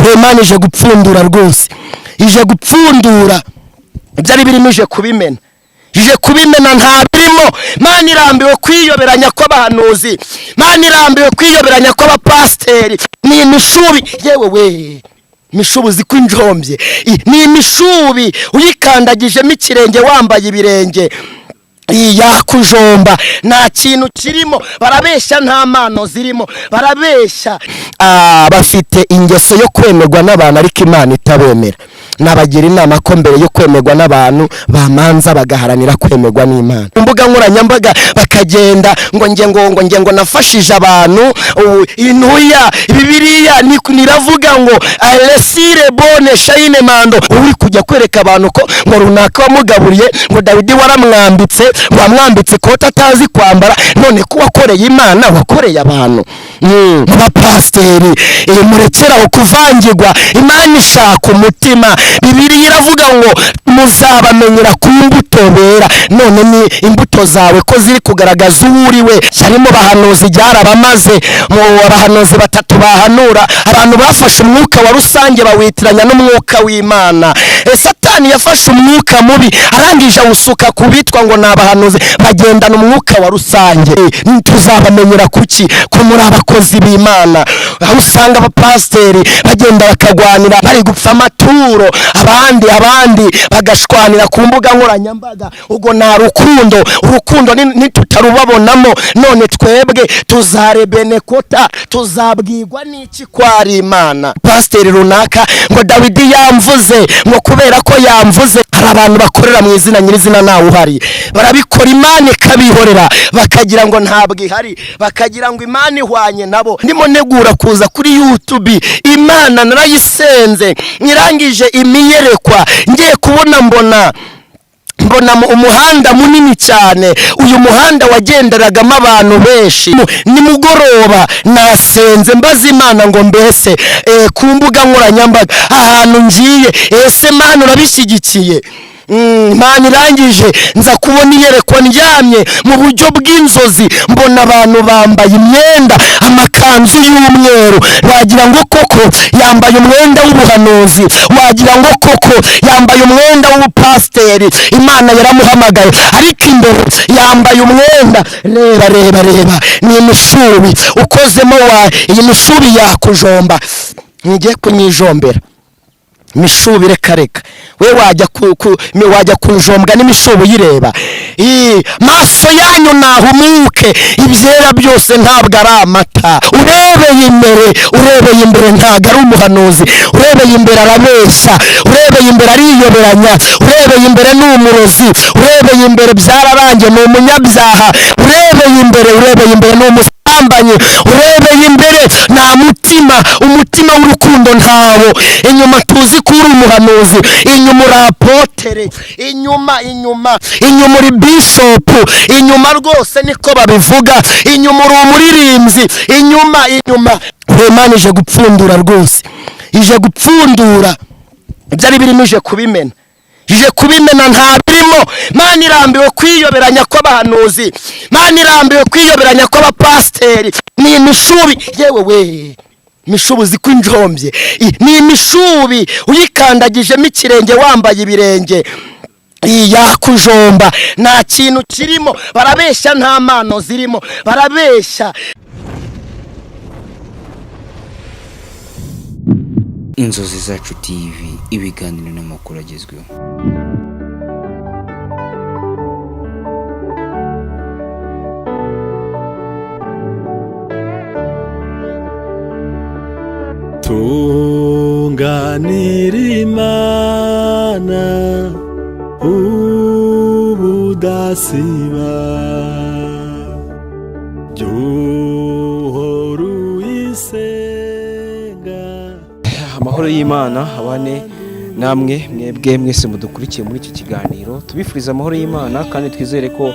Imana ije gupfundura rwose, ije gupfundura byari birimo, ije kubimena, ije kubimena nta birimo. Imana irambiwe kwiyoberanya kw'abahanuzi, Imana irambiwe kwiyoberanya kw'abapasiteri. Ni imishubi yewe we, mishubuzi kw'injombye, ni imishubi uyikandagijemo ikirenge wambaye ibirenge yakujomba, nta kintu kirimo, barabeshya, nta mpano zirimo, barabeshya. Bafite ingeso yo kwemerwa n'abantu ariko Imana itabemera. Nabagira inama ko mbere yo kwemerwa n'abantu bamanza bagaharanira kwemerwa n'Imana. Imbuga nkoranyambaga bakagenda ngo nafashije abantu, intuya Bibiliya niravuga ngo alesire bone shayine mando, uri kujya kwereka abantu ko ngo runaka wamugaburiye, ngo Dawidi waramwambitse, wamwambitse ikoti atazi kwambara, none ko wakoreye Imana wakoreye abantu. Abapasiteri murekeraho kuvangirwa, Imana ishaka umutima. Bibiliya iravuga ngo muzabamenyera ku mbuto bera. None ni imbuto zawe ko ziri kugaragaza uwuriwe. Harimo bahanuzi byarabamaze, mu bahanuzi batatu bahanura, abantu bafashe umwuka wa rusange bawitiranya n'umwuka w'Imana. Satani yafashe umwuka mubi arangije awusuka kubitwa ngo nabahanuzi, bagendana umwuka wa rusange. Tuzabamenyera kuki? Ko muri abakozi b'Imana. Aho usanga abapasiteri bagenda bakagwanira bari gupfa amaturo, abandi bagashwanira ku mbuga nkoranyambaga. Ubwo nta rukundo, urukundo nitutarubabonamo, none twebwe tuzarebenekota, tuzabwirwa n'iki kwari Imana? Pasiteri runaka ngo Dawidi yamvuze, ngo kubera ko yamvuze. Hari abantu bakorera mu izina nyirizina nawe uhari, barabikora Imana ikabihorera, bakagira ngo ntabwo ihari, bakagira ngo Imana ihwanye nabo. Ndimo negura kuza kuri YouTube, Imana narayisenze, nirangije imiyerekwa, ngiye kubona mbona umuhanda munini cyane. Uyu muhanda wagenderagamo abantu benshi. Nimugoroba nasenze mbaza Imana ngo mbese ku mbuga nkoranyambaga ahantu ngiye, ese Imana urabishyigikiye? Imana irangije nza kubona iyerekwa, ndyamye mu buryo bw'inzozi, mbona abantu bambaye imyenda, amakanzu y'umweru, wagira ngo koko yambaye umwenda w'ubuhanuzi, wagira ngo koko yambaye umwenda w'ubupasiteri. Imana yaramuhamagaye, ariko imbere yambaye umwenda. Reba ni imishubi ukozemo, iyi mishubi yakujomba. Ngiye kunyijombera mishubi, reka we wajya kunjombwa n'imishubi uyireba. Maso yanyu nahumuke, ibyera byose ntabwo ari amata. Urebeye imbere ntabwo ari umuhanuzi, urebeye imbere arabeshya, urebeye imbere ariyoberanya, urebeye imbere ni umurozi, urebeye imbere byararangiye ni umunyabyaha, urebeye imbere ni umusambanyi, urebeye imbere nta mutima, umutima w'urukundo ntawo. Inyuma tuzi ko uri umuhanuzi, inyuma uri apotere, inyuma uri bishopu, inyuma rwose niko babivuga, inyuma uri umuririmbyi, inyuma. Imana ije gupfundura rwose, ije gupfundura byari birimo, ije kubimena, ije kubimena nta birimo. Imana irambiwe kwiyoberanya kw'abahanuzi, Imana irambiwe kwiyoberanya kw'abapasiteri. Ni imishubi yewe we, mishubuzi kw'injombye, ni imishubi uyikandagijemo ikirenge wambaye ibirenge yakujomba, nta kintu kirimo, barabeshya, nta mpano zirimo, barabeshya. Inzozi Zacu TV, ibiganiro n'amakuru agezweho. Tunganira Imana ubudasiba, jyohora uyisenga. Amahoro y'Imana abane namwe mwebwe mwese mudukurikiye muri iki kiganiro. Tubifuriza amahoro y'Imana kandi twizere ko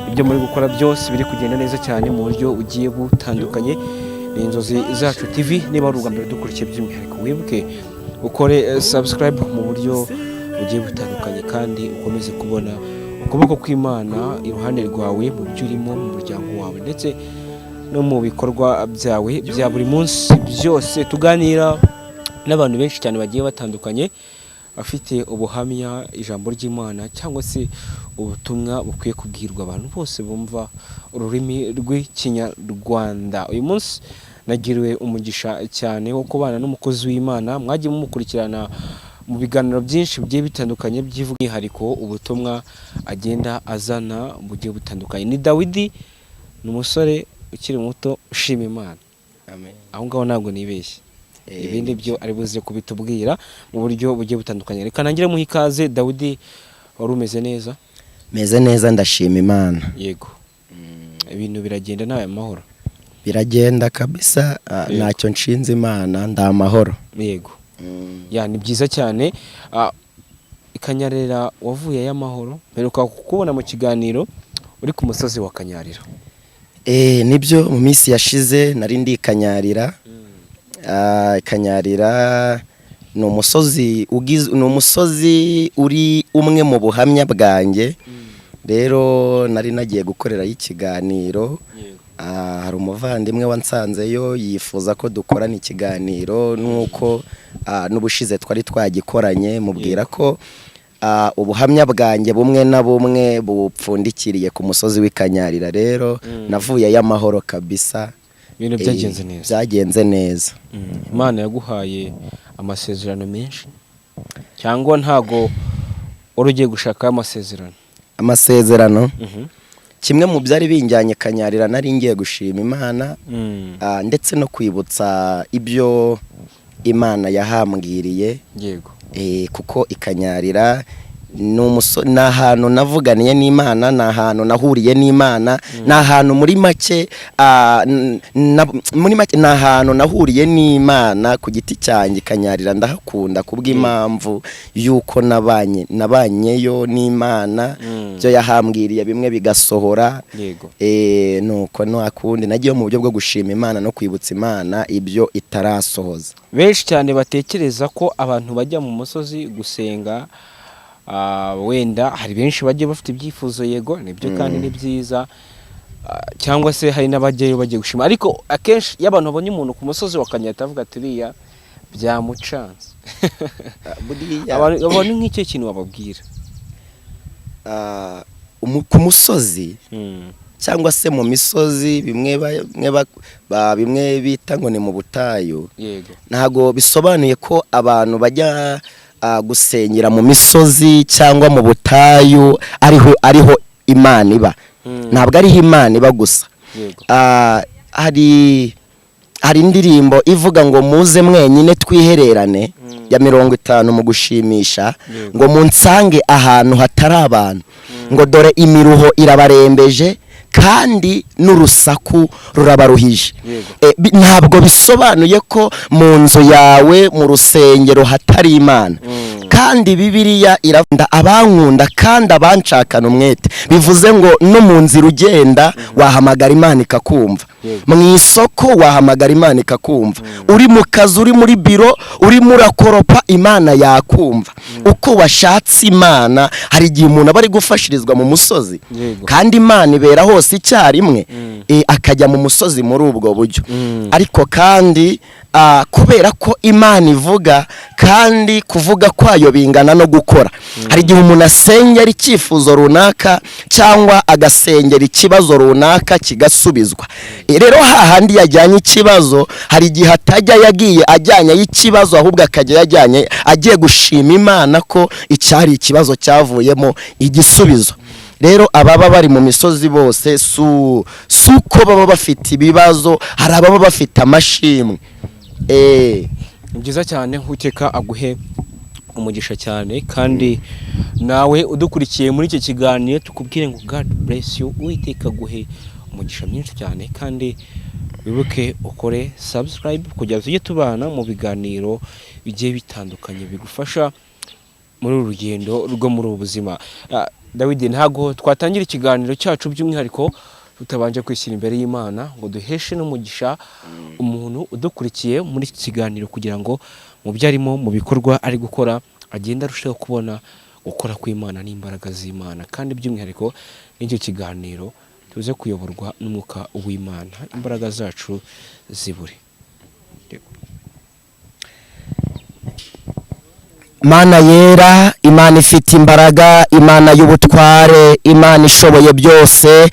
ibyo muri gukora byose biri kugenda neza cyane mu buryo ugiye butandukanye. Inzozi Zacu TV, niba ari ubwa mbere dukurikiye by'umwihariko wibuke ukore subscribe mu buryo bugiye butandukanye, kandi ukomeze kubona ukuboko kw'Imana iruhande rwawe mu byo urimo, mu muryango wawe ndetse no mu bikorwa byawe bya buri munsi byose. Tuganira n'abantu benshi cyane bagiye batandukanye bafite ubuhamya ijambo ry'Imana cyangwa se ubutumwa bukwiye kubwirwa abantu bose bumva ururimi rw'ikinyarwanda. Uyu munsi nagiriwe umugisha cyane wo kubana n'umukozi w'Imana, mwagiye mumukurikirana mu biganiro byinshi bigiye bitandukanye by'umwihariko ubutumwa agenda azana bugiye butandukanye. Ni Dawidi, ni umusore ukiri muto ushima Imana. Amen. Aho ngaho ntabwo nibeshye. Ibindi byo ari buze kubitubwira mu buryo bugiye butandukanye. Reka nangire muha ikaze. Dawidi, wari umeze neza? Meze neza ndashima Imana. Yego. Ibintu biragenda nawe amahoro? Biragenda kabisa, ntacyo nshinze Imana, ndamahoro. Yego. Ya ni byiza cyane. Ikanyarira wavuye y'amahoro, mperuka kukubona mu kiganiro uri ku musozi wa Kanyarira. Nibyo mu minsi yashize nari ndi Kanyarira. Kanyarira ni umusozi uri umwe mu buhamya bwanjye. Rero nari nagiye gukorerayo ikiganiro. Hari umuvandimwe wansanzeyo yifuza ko dukorana ikiganiro, nuko n'ubushize twari twagikoranye, mubwira ko ubuhamya bwanjye bumwe na bumwe bupfundikiriye ku musozi w'Ikanyarira. Rero navuye y'amahoro kabisa. Ibintu byagenze neza. Byagenze neza. Imana yaguhaye amasezerano menshi cyangwa ntago urugiye gushaka amasezerano? Amasezerano kimwe mu byari binjyanye Kanyarira nari ngiye gushima Imana, ndetse no kwibutsa ibyo Imana yahambwiriye. Yego. Kuko Ikanyarira ni ahantu navuganiye n'Imana, ni ahantu nahuriye n'Imana, ni ahantu muri make ni ahantu nahuriye n'Imana ku giti cyanjye. Kanyarira ndahakunda kubw'impamvu yuko nabanyeyo n'Imana, byo yahambwiriye bimwe bigasohora. Yego. Nuko nakundi nagiye mu buryo bwo gushima Imana no kwibutsa Imana ibyo itarasohoza. Benshi cyane batekereza ko abantu bajya mu musozi gusenga, wenda hari benshi bagiye bafite ibyifuzo, yego nibyo kandi ni byiza, cyangwa se hari n'abajyayo bagiye gushima, ariko akenshi iyo abantu babonye umuntu ku musozi wa Kanyarira avuga ati uriya byamucanze. Abantu nk'icyo kintu wababwira? Ku musozi cyangwa se mu misozi bimwe bita ngo ni mu butayu. Yego. Ntago bisobanuye ko abantu bajya gusengera mu misozi cyangwa mu butayu ariho Imana iba. Ntabwo ariho Imana iba gusa. Hari indirimbo ivuga ngo muze mwenyine twihererane ya 50 mu gushimisha, ngo munsange ahantu hatari abantu, ngo dore imiruho irabarembeje kandi n'urusaku rurabaruhije. Ntabwo bisobanuye ko mu nzu yawe mu rusengero hatari Imana. Kandi Bibiliya iravunda abankunda kandi abanshakana umwete. Bivuze ngo no mu nzira ugenda wahamagara Imana ikakumva, mu isoko wahamagara Imana ikakumva, uri mu kazi, uri muri biro, uri murakoropa, Imana yakumva. Uko washatse Imana, hari igihe umuntu aba ari gufashirizwa mu musozi kandi Imana ibera hose icyarimwe, akajya mu musozi muri ubwo buryo. Ariko kandi kubera ko Imana ivuga kandi kuvuga kwayo bingana no gukora. Hari igihe umuntu asengera icyifuzo runaka cyangwa agasengera ikibazo runaka kigasubizwa. Rero hahandi yajyanye ikibazo, hari igihe atajya yagiye ajyanye y'ikibazo, ahubwo akajya yajyanye agiye gushima Imana ko icyari ikibazo cyavuyemo igisubizo. Rero ababa bari mu misozi bose suko baba bafite ibibazo, hari ababa bafite amashimwe. Ni byiza cyane, Uwiteka aguhe umugisha cyane, kandi nawe udukurikiye muri iki kiganiro tukubwire ngo God bless you, Uwiteka aguhe umugisha mwinshi cyane, kandi wibuke ukore subscribe kugira tujye tubana mu biganiro bigiye bitandukanye bigufasha muri uru rugendo rwo muri ubu buzima. Dawidi, ntago twatangira ikiganiro cyacu by'umwihariko tutabanje kwishyira imbere y'Imana ngo duheshe n'umugisha umuntu udukurikiye muri iki kiganiro, kugira ngo mu byo arimo mu bikorwa ari gukora agenda arushaho kubona gukora kw'Imana n'imbaraga z'Imana, kandi by'umwihariko n'icyo kiganiro tuze kuyoborwa n'umwuka w'Imana, imbaraga zacu zibure. Imana yera, Imana ifite imbaraga, Imana y'ubutware, Imana ishoboye byose,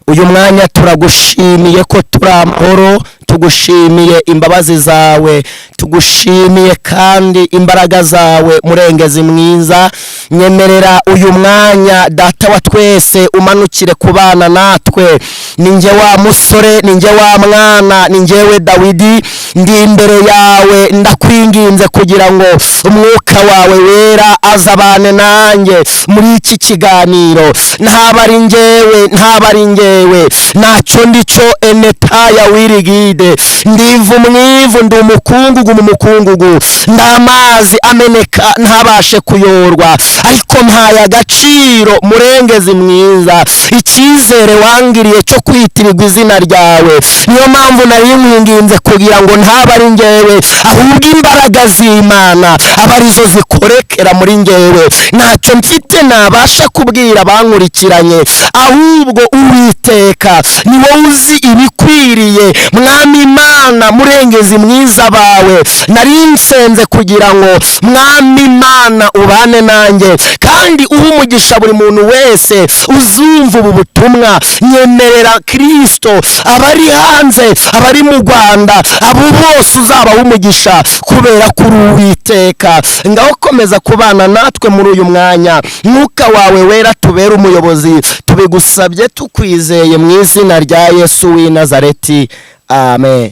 uyu mwanya turagushimiye ko turi amahoro, tugushimiye imbabazi zawe, tugushimiye kandi imbaraga zawe murengezi mwiza. Nyemerera uyu mwanya data wa twese umanukire kubana natwe. Ninjye wa musore, ninjye wa mwana, ninjyewe Dawidi, ndi imbere yawe ndakwinginze kugira ngo umwuka wawe wera azabane nanjye muri iki kiganiro. Ntabari njyewe ntacyo ndico enetaya wirigide, ndivu mwivu, ndi umukungugu mu mukungugu, ndamazi ameneka ntabashe kuyorwa, ariko mpaye agaciro murengezi mwiza icyizere wangiriye cyo kwitirirwa izina ryawe. Niyo mpamvu nari nkwinginze kugira ngo ntabari njyewe, ahubwo imbaraga z'Imana aba arizo zikorekera muri njyewe. Ntacyo mfite nabasha kubwira abankurikiranye, ahubwo Uwiteka ni wowe uzi ibikwiriye. Mwami Imana murengezi mwiza bawe, nari nsenze kugira ngo Mwami Imana ubane nanjye kandi uha umugisha buri muntu wese uzumva ubu butumwa. Nyemerera Kristo abari hanze, abari mu Rwanda, abo bose uzabaha umugisha kubera kuri Uwiteka. Ngaho komeza kubana natwe muri uyu mwanya, mwuka wawe wera tubere umuyobozi, tubigusabye tukwizeye mu izina rya Yesu w'i Nazareti, amen.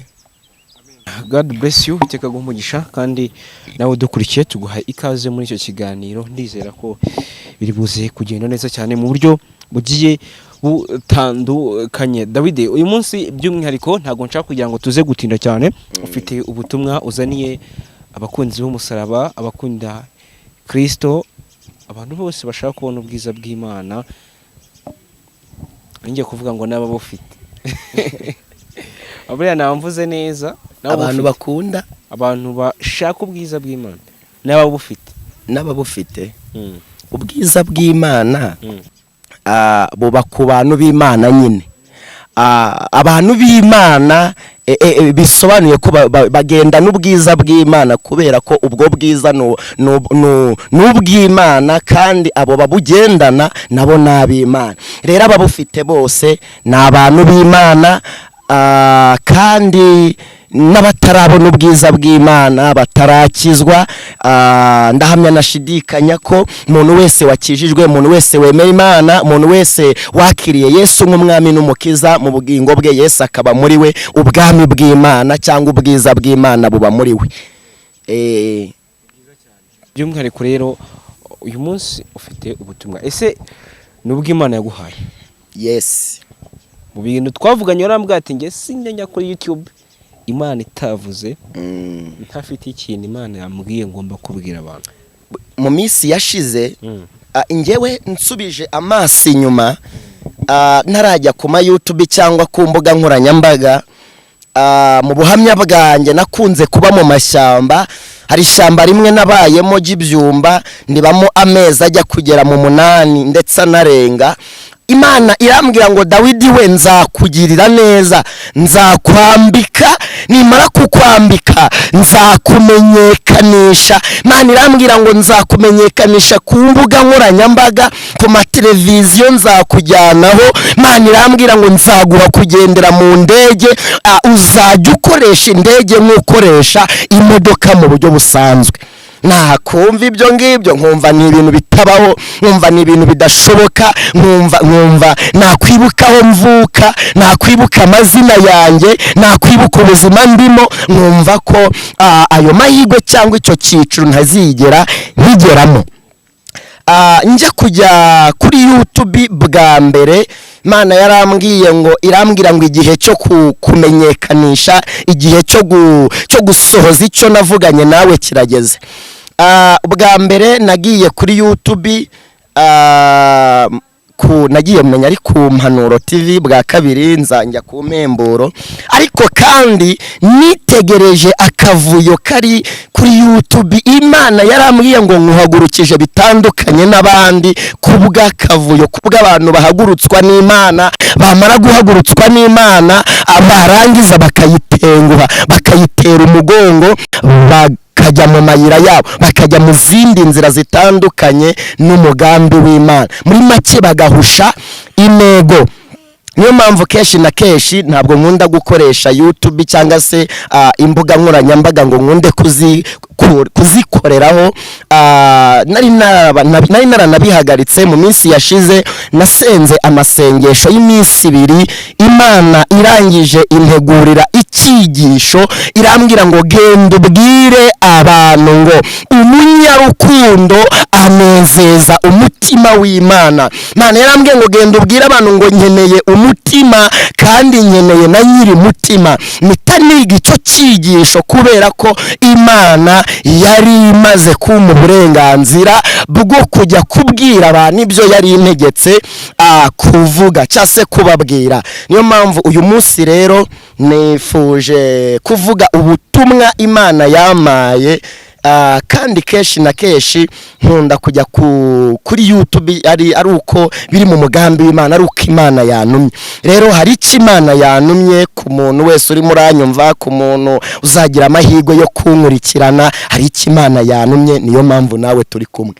God bless you, iteka guhumugisha kandi nawe dukurikiye tuguha ikaze muri icyo kiganiro. Ndizera ko biri buze kugenda neza cyane mu buryo bugiye butandukanye. Dawidi, uyu munsi by'umwihariko ntago nshaka kugira ngo tuze gutinda cyane. Ufite ubutumwa uzaniye abakunzi b'umusaraba, abakunda Kristo, abantu bose bashaka kubona ubwiza bw'Imana. Ngiye kuvuga ngo naba bufite aburiya namvuze neza, abantu bakunda, abantu bashaka ubwiza bw'Imana n'aba bufite ubwiza bw'Imana buba ku bantu b'Imana nyine. Abantu b'Imana bisobanuye ko bagenda n'ubwiza bw'Imana kubera ko ubwo bwiza n'ubw'Imana kandi abo babugendana nabo n'ab'Imana. Rero ababufite bose ni abantu b'Imana, kandi n'abatarabona ubwiza bw'Imana batarakizwa. Ndahamya nashidikanya ko umuntu wese wakijijwe, umuntu wese wemera Imana, umuntu wese wakiriye Yesu nk'umwami n'umukiza mu bugingo bwe, Yesu akaba muri we, ubwami bw'Imana cyangwa ubwiza bw'Imana buba muri we. By'umwihariko rero uyu munsi ufite ubutumwa, ese n'ubw'Imana yaguhaye? Yes. Mu bintu twavuganye warambwira ati nge sinjya kuri YouTube Imana itavuze, ntafite ikintu Imana yambwiye ngomba kubwira abantu. Mu minsi yashize njyewe nsubije amaso inyuma, ntarajya ku ma YouTube cyangwa ku mbuga nkoranyambaga, mu buhamya bwanjye nakunze kuba mu mashyamba. Hari ishyamba rimwe nabayemo ry'ibyumba, ndibamo amezi ajya kugera mu 8 ndetse anarenga. Imana irambwira ngo Dawidi we, nzakugirira neza, nzakwambika, nimara kukwambika nzakumenyekanisha. Imana irambwira ngo nzakumenyekanisha ku mbuga nkoranyambaga, ku mateleviziyo nzakujyanaho. Imana irambwira ngo nzaguha kugendera mu ndege, uzajya ukoresha indege nk'ukoresha imodoka mu buryo busanzwe. Nakumva ibyo ngibyo nkumva ni ibintu bitabaho, nkumva ni ibintu bidashoboka, nkumva nakwibuka aho mvuka, nakwibuka amazina yanjye, nakwibuka ubuzima ndimo, nkumva ko ayo mahirwe cyangwa icyo cyiciro ntazigera nkigeramo. Njya kujya kuri YouTube bwa mbere, Imana yarambwiye ngo, irambwira ngo igihe cyo kumenyekanisha, igihe cyo gusohoza icyo navuganye nawe kirageze. Bwa mbere nagiye kuri YouTube, nagiye menya ari ku Mpanuro TV, bwa kabiri nzanjya ku Mpemburo, ariko kandi nitegereje akavuyo kari kuri YouTube. Imana yarambwiye ngo nkuhagurukije bitandukanye n'abandi, kubwa kavuyo, kubwa abantu bahagurutswa n'Imana, bamara guhagurutswa n'Imana barangiza bakayitenguha, bakayitera umugongo, bakajya mu mayira yabo, bakajya mu zindi nzira zitandukanye n'umugambi w'Imana, muri make bagahusha intego. Niyo mpamvu kenshi na kenshi ntabwo nkunda gukoresha YouTube cyangwa se imbuga nkoranyambaga ngo nkunde kuzikoreraho. Nari naranabihagaritse mu minsi yashize. Nasenze amasengesho y'iminsi 2, Imana irangije integurira icyigisho, irambwira ngo genda ubwire abantu ngo umunyarukundo anezeza umutima w'Imana. Imana yarambwiye ngo genda ubwire abantu ngo nkeneye umutima kandi nkeneye na nyiri mutima. Mitaniga icyo cyigisho kubera ko Imana yari imaze kumpa uburenganzira bwo kujya kubwira abantu ibyo yari integetse kuvuga cyangwa se kubabwira. Niyo mpamvu uyu munsi rero nifuje kuvuga ubutumwa Imana yamaye. Kandi kenshi na kenshi nkunda kujya kuri YouTube ari uko biri mu mugambi w'Imana, ari uko Imana yanumye. Rero hari icyo Imana yanumye ku muntu wese uri muranyumva, ku muntu uzagira amahirwe yo kunkurikirana, hari icyo Imana yanumye. Niyo mpamvu nawe turi kumwe.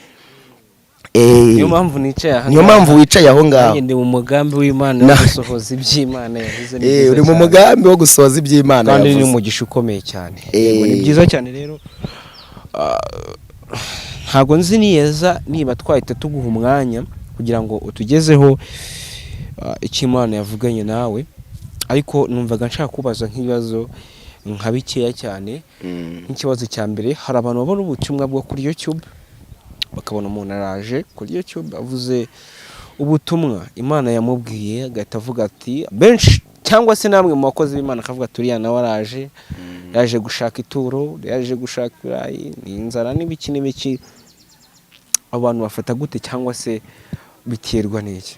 Niyo mpamvu nicaye aha. Niyo mpamvu wicaye aho ngaho. Ndi mu mugambi w'Imana wo gusohoza iby'Imana yavuze. Uri mu mugambi wo gusohoza iby'Imana yavuze. Kandi ni umugisha ukomeye cyane. Ni byiza cyane rero. Ntago nzi niyeza niba twahita tuguha umwanya kugira ngo utugezeho icyo Imana yavuganye nawe, ariko numvaga nshaka kubaza nk'ibibazo nka bikeya cyane. Nk'ikibazo cya mbere, hari abantu babona ubutumwa bwo kuri YouTube, bakabona umuntu araje kuri YouTube avuze ubutumwa Imana yamubwiye, agahita avuga ati benshi cyangwa se namwe mu bakozi b'Imana akavuga turiya nawe araje, yaje gushaka ituro, yaje gushaka ibirayi, inzara n'ibiki. Abantu bafata gute cyangwa se biterwa n'iki?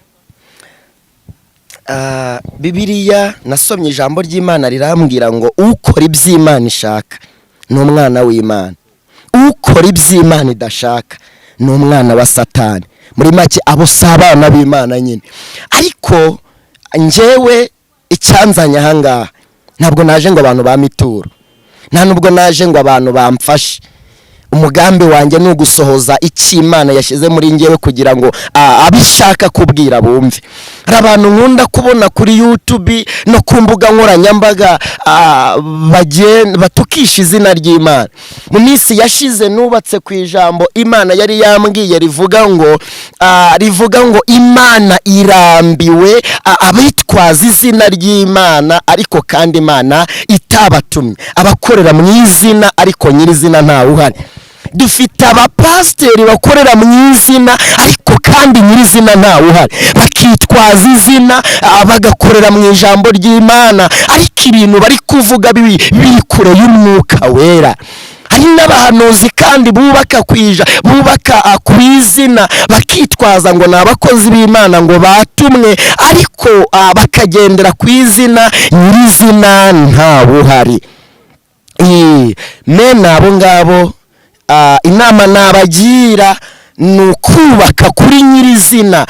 Bibiliya nasomye ijambo ry'Imana rirambwira ngo ukora iby'Imana ishaka ni umwana w'Imana, ukora iby'Imana idashaka ni umwana wa Satani. Muri make abo si abana b'Imana nyine. Ariko njyewe icyanzanye aha ngaha ntabwo naje ngo abantu bamituro, nta nubwo naje ngo abantu bamfashe. Umugambi wanjye ni ugusohoza icyo Imana yashyize muri njyewe kugira ngo abishaka kubwira bumve. Hari abantu nkunda kubona kuri YouTube no ku mbuga nkoranyambaga batukisha izina ry'Imana. Mu minsi yashize nubatse ku ijambo Imana yari yambwiye rivuga ngo Imana irambiwe abitwaza izina ry'Imana ariko kandi Imana itabatumye, abakorera mu izina ariko nyirizina ntawe uhari. Dufite abapasiteri bakorera mu izina ariko kandi nyirizina ntawe uhari, bakitwaza izina bagakorera mu ijambo ry'Imana ariko ibintu bari kuvuga biri kure y'umwuka wera. Hari n'abahanuzi kandi bubaka ku izina, bakitwaza ngo ni abakozi b'Imana ngo batumwe ariko bakagendera ku izina nyirizina ntawe uhari. Abo ngabo inama nabagira ni ukubaka kuri nyirizina.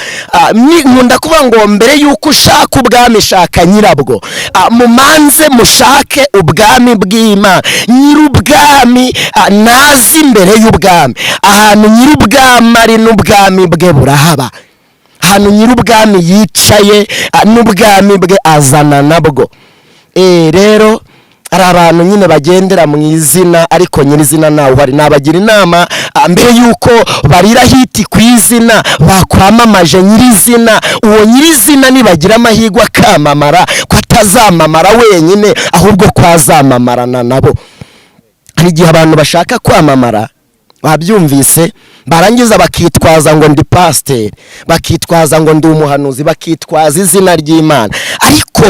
Nkunda kuvuga ngo mbere y'uko ushaka ubwami shaka nyirabwo. Mumanze mushake ubwami bw'Imana. Nyir'ubwami nazi imbere y'ubwami. Ahantu nyir'ubwami ari n'ubwami bwe burahaba. Ahantu nyir'ubwami yicaye n'ubwami bwe azana nabwo. Rero hari abantu nyine bagendera mu izina ariko nyirizina ntawe uhari. Nabagira inama mbere y'uko barira hiti ku izina bakwamamaje nyirizina. Uwo nyirizina nibagira amahirwe akamamara, ko atazamamara wenyine ahubwo ko azamamarana nabo. Hari igihe abantu bashaka kwamamara, babyumvise, barangiza bakitwaza ngo ndi pasiteri, bakitwaza ngo ndi umuhanuzi, bakitwaza izina ry'Imana. Ariko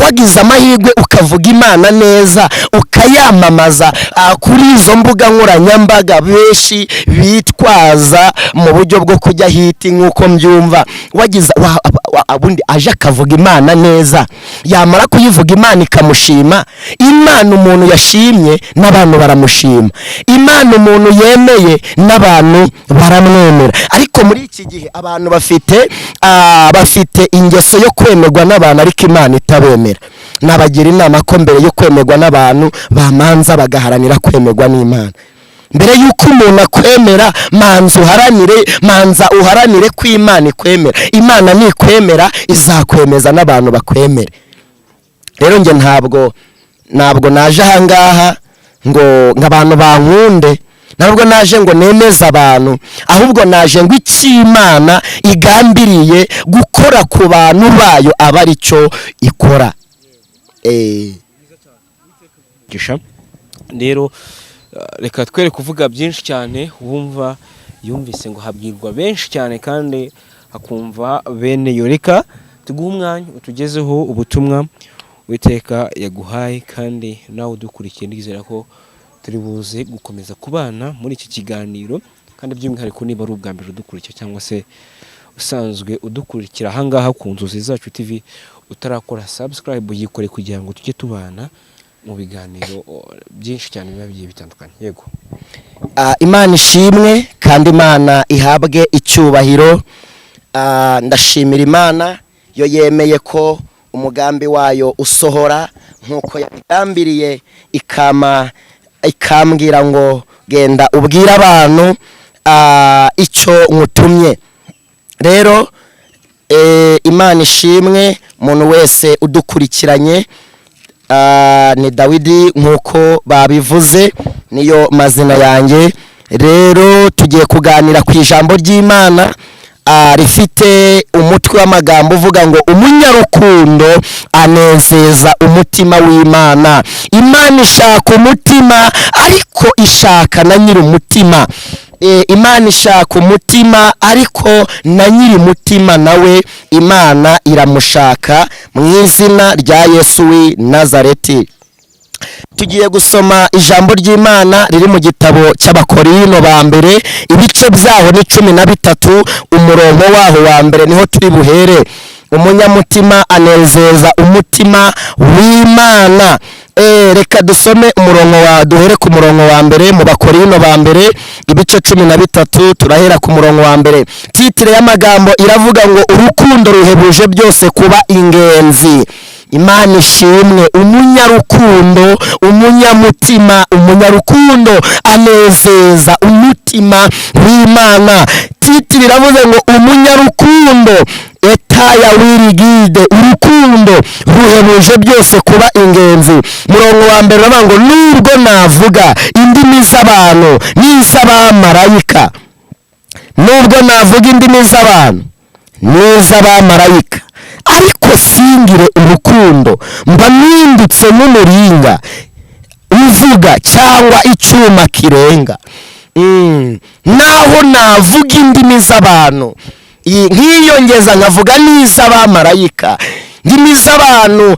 wagize amahirwe ukavuga Imana neza, ukayamamaza kuri izo mbuga nkoranyambaga benshi bitwaza mu buryo bwo kujya hiti nk'uko mbyumva, wagize ubundi aje akavuga Imana neza, yamara kuyivuga Imana ikamushima. Imana umuntu yashimye n'abantu baramushima, Imana umuntu yemeye n'abantu baramwemera. Ariko muri iki gihe abantu bafite ingeso yo kwemerwa n'abantu ariko Imana itabemera. nabagira inama ko mbere yo kwemerwa n'abantu bamanza bagaharanira kwemerwa n'Imana. Mbere yuko umuntu akwemera manza uharanire ko Imana ikwemera. Imana nikwemera izakwemeza n'abantu bakwemere. Rero nge ntabwo naje ahangaha ngo nk'abantu bankunde, ntabwo naje ngo nemeze abantu, ahubwo naje ngo Imana igambiriye gukora ku bantu bayo aba ari cyo ikora. Rero reka twere kuvuga byinshi cyane, wumva yumvise ngo habwirwa benshi cyane kandi akumva bene yo. Reka tuguhe umwanya utugezeho ubutumwa Uwiteka yaguhaye, kandi nawe udukurikiye ndizera ko turi buze gukomeza kubana muri iki kiganiro, kandi by'umwihariko niba ari ubwa mbere udukurikira cyangwa se usanzwe udukurikira ahangaha ku Nzozi Zacu TV utarakora subscribe yikore kugira ngo tujye tubana mu biganiro byinshi cyane biba bigiye bitandukanye. Yego. Imana ishimwe kandi Imana ihabwe icyubahiro. Ndashimira Imana yo yemeye ko umugambi wayo usohora nkuko yagambiriye, ikambwira ngo genda ubwira abantu icyo nkutumye. Rero Imana ishimwe, umuntu wese udukurikiranye, ni Dawidi nkuko babivuze, niyo mazina yanjye. Rero tugiye kuganira ku ijambo ry'Imana rifite umutwe w'amagambo uvuga ngo umunyarukundo anezeza umutima w'Imana. Imana ishaka umutima ariko ishaka na nyiri umutima. Imana ishaka umutima ariko na nyiri umutima nawe Imana iramushaka mu izina rya Yesu w'i Nazareti. Tugiye gusoma ijambo ry'Imana riri mu gitabo cy'Abakorino ba mbere, ibice byaho ni 13, umurongo waho wa mbere niho turi buhere. Umunyamutima anezeza umutima w'Imana. Reka dusome duhere ku murongo wa mbere mu Bakorino ba mbere ibice 13, turahera ku murongo wa mbere. Titire y'amagambo iravuga ngo urukundo ruhebuje byose kuba ingenzi. Imana ishimwe. Umunyarukundo, umunyamutima, umunyarukundo anezeza umutima w'Imana. Titire iravuze ngo umunyarukundo etaya wirigide, urukundo ruhebuje byose kuba ingenzi. Murongo wa mbere uravuga ngo nubwo navuga indimi z'abantu n'iz'abamarayika, nubwo navuga indimi z'abantu n'iz'abamarayika ariko singire urukundo, mba mpindutse n'umuringa uvuga cyangwa icyuma kirenga. Naho navuga indimi z'abantu nkiyongeza nkavuga n'iz'abamarayika, indimi z'abantu.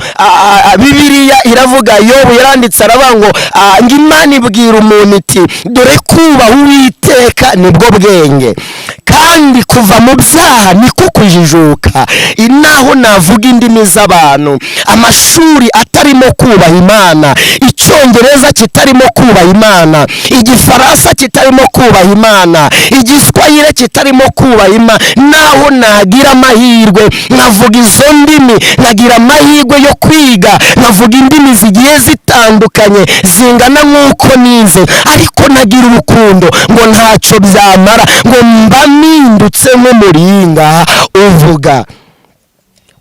Bibiliya iravuga, Yobu yaranditse aravuga ngo Imana ibwira umuntu iti dore kubaha Uwiteka nibwo bwenge, kandi kuva mu byaha niko kujijuka. Naho navuga indimi z'abantu, amashuri atarimo kubaha Imana, icyongereza kitarimo kubaha Imana, igifaransa kitarimo kubaha Imana, igiswahili kitarimo kubaha Imana, naho nagira amahirwe nkavuga izo ndimi, nagira amahirwe yo kwiga nkavuga indimi zigiye zitandukanye zingana nk'uko nize, ariko nagira urukundo ngo ntacyo byamara, ngo mba mpindutse nk'umuringa uvuga.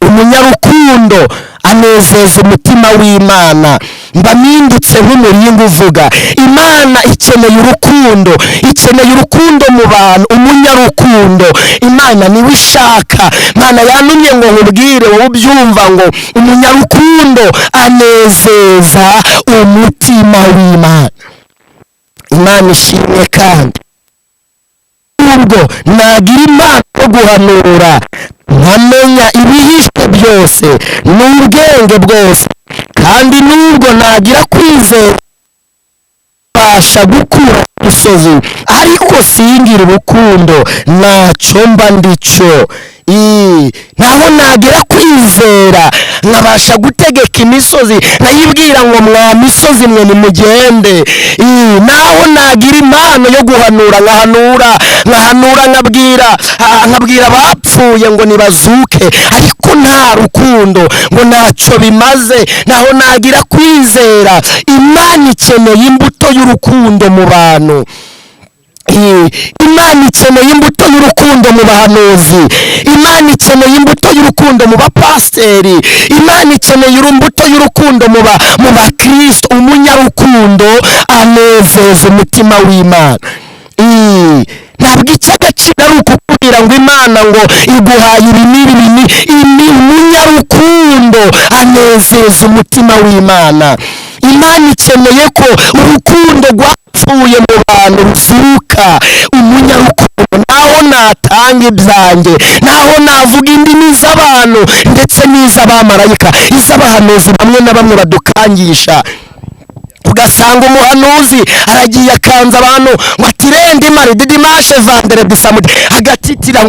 Umunyarukundo anezeza umutima w'Imana, mba mpindutse nk'umuringa uvuga. Imana ikeneye urukundo, ikeneye urukundo mu bantu. Umunyarukundo Imana niwe ishaka. Imana yantumye ngo nkubwire wowe ubyumva ngo umunyarukundo anezeza umutima w'Imana. Imana ishimwe. kandi nubwo nagira impano yo guhanura nkamenya ibihishwe byose n'ubwenge bwose, kandi nubwo nagira kwizera mbasha gukura imisozi, ariko singira urukundo ntacyo mba ndicyo. Naho nagira kwizera nkabasha gutegeka imisozi, nkayibwira ngo mwa misozi mwe nimugende. Naho nagira impano yo guhanura nkahanura, nkahanura nkabwira abapfuye ngo nibazuke, ariko nta rukundo ngo ntacyo bimaze. Naho nagira kwizera, Imana ikeneye imbuto y'urukundo mu bantu. Imana ikeneye imbuto y'urukundo mu bahanuzi, Imana ikeneye imbuto y'urukundo mu bapasiteri, Imana ikeneye imbuto y'urukundo mu bakristo. Umunyarukundo anezeza umutima w'Imana. Ntabwo icy'agaciro ari ukukubwira ngo Imana ngo iguhaye ibi n'ibi. Umunyarukundo anezeza umutima w'Imana. Imana ikeneye ko urukundo rwapfuye mu bantu ruzuka. Umunyarukundo naho natanga ibyanjye, naho navuga indimi z'abantu ndetse n'iz'abamarayika, iz'abahanuzi bamwe na bamwe badukangisha. Ugasanga umuhanuzi aragiye akanza abantu ngo atirende mari didimashe vandere bisamude agatitira.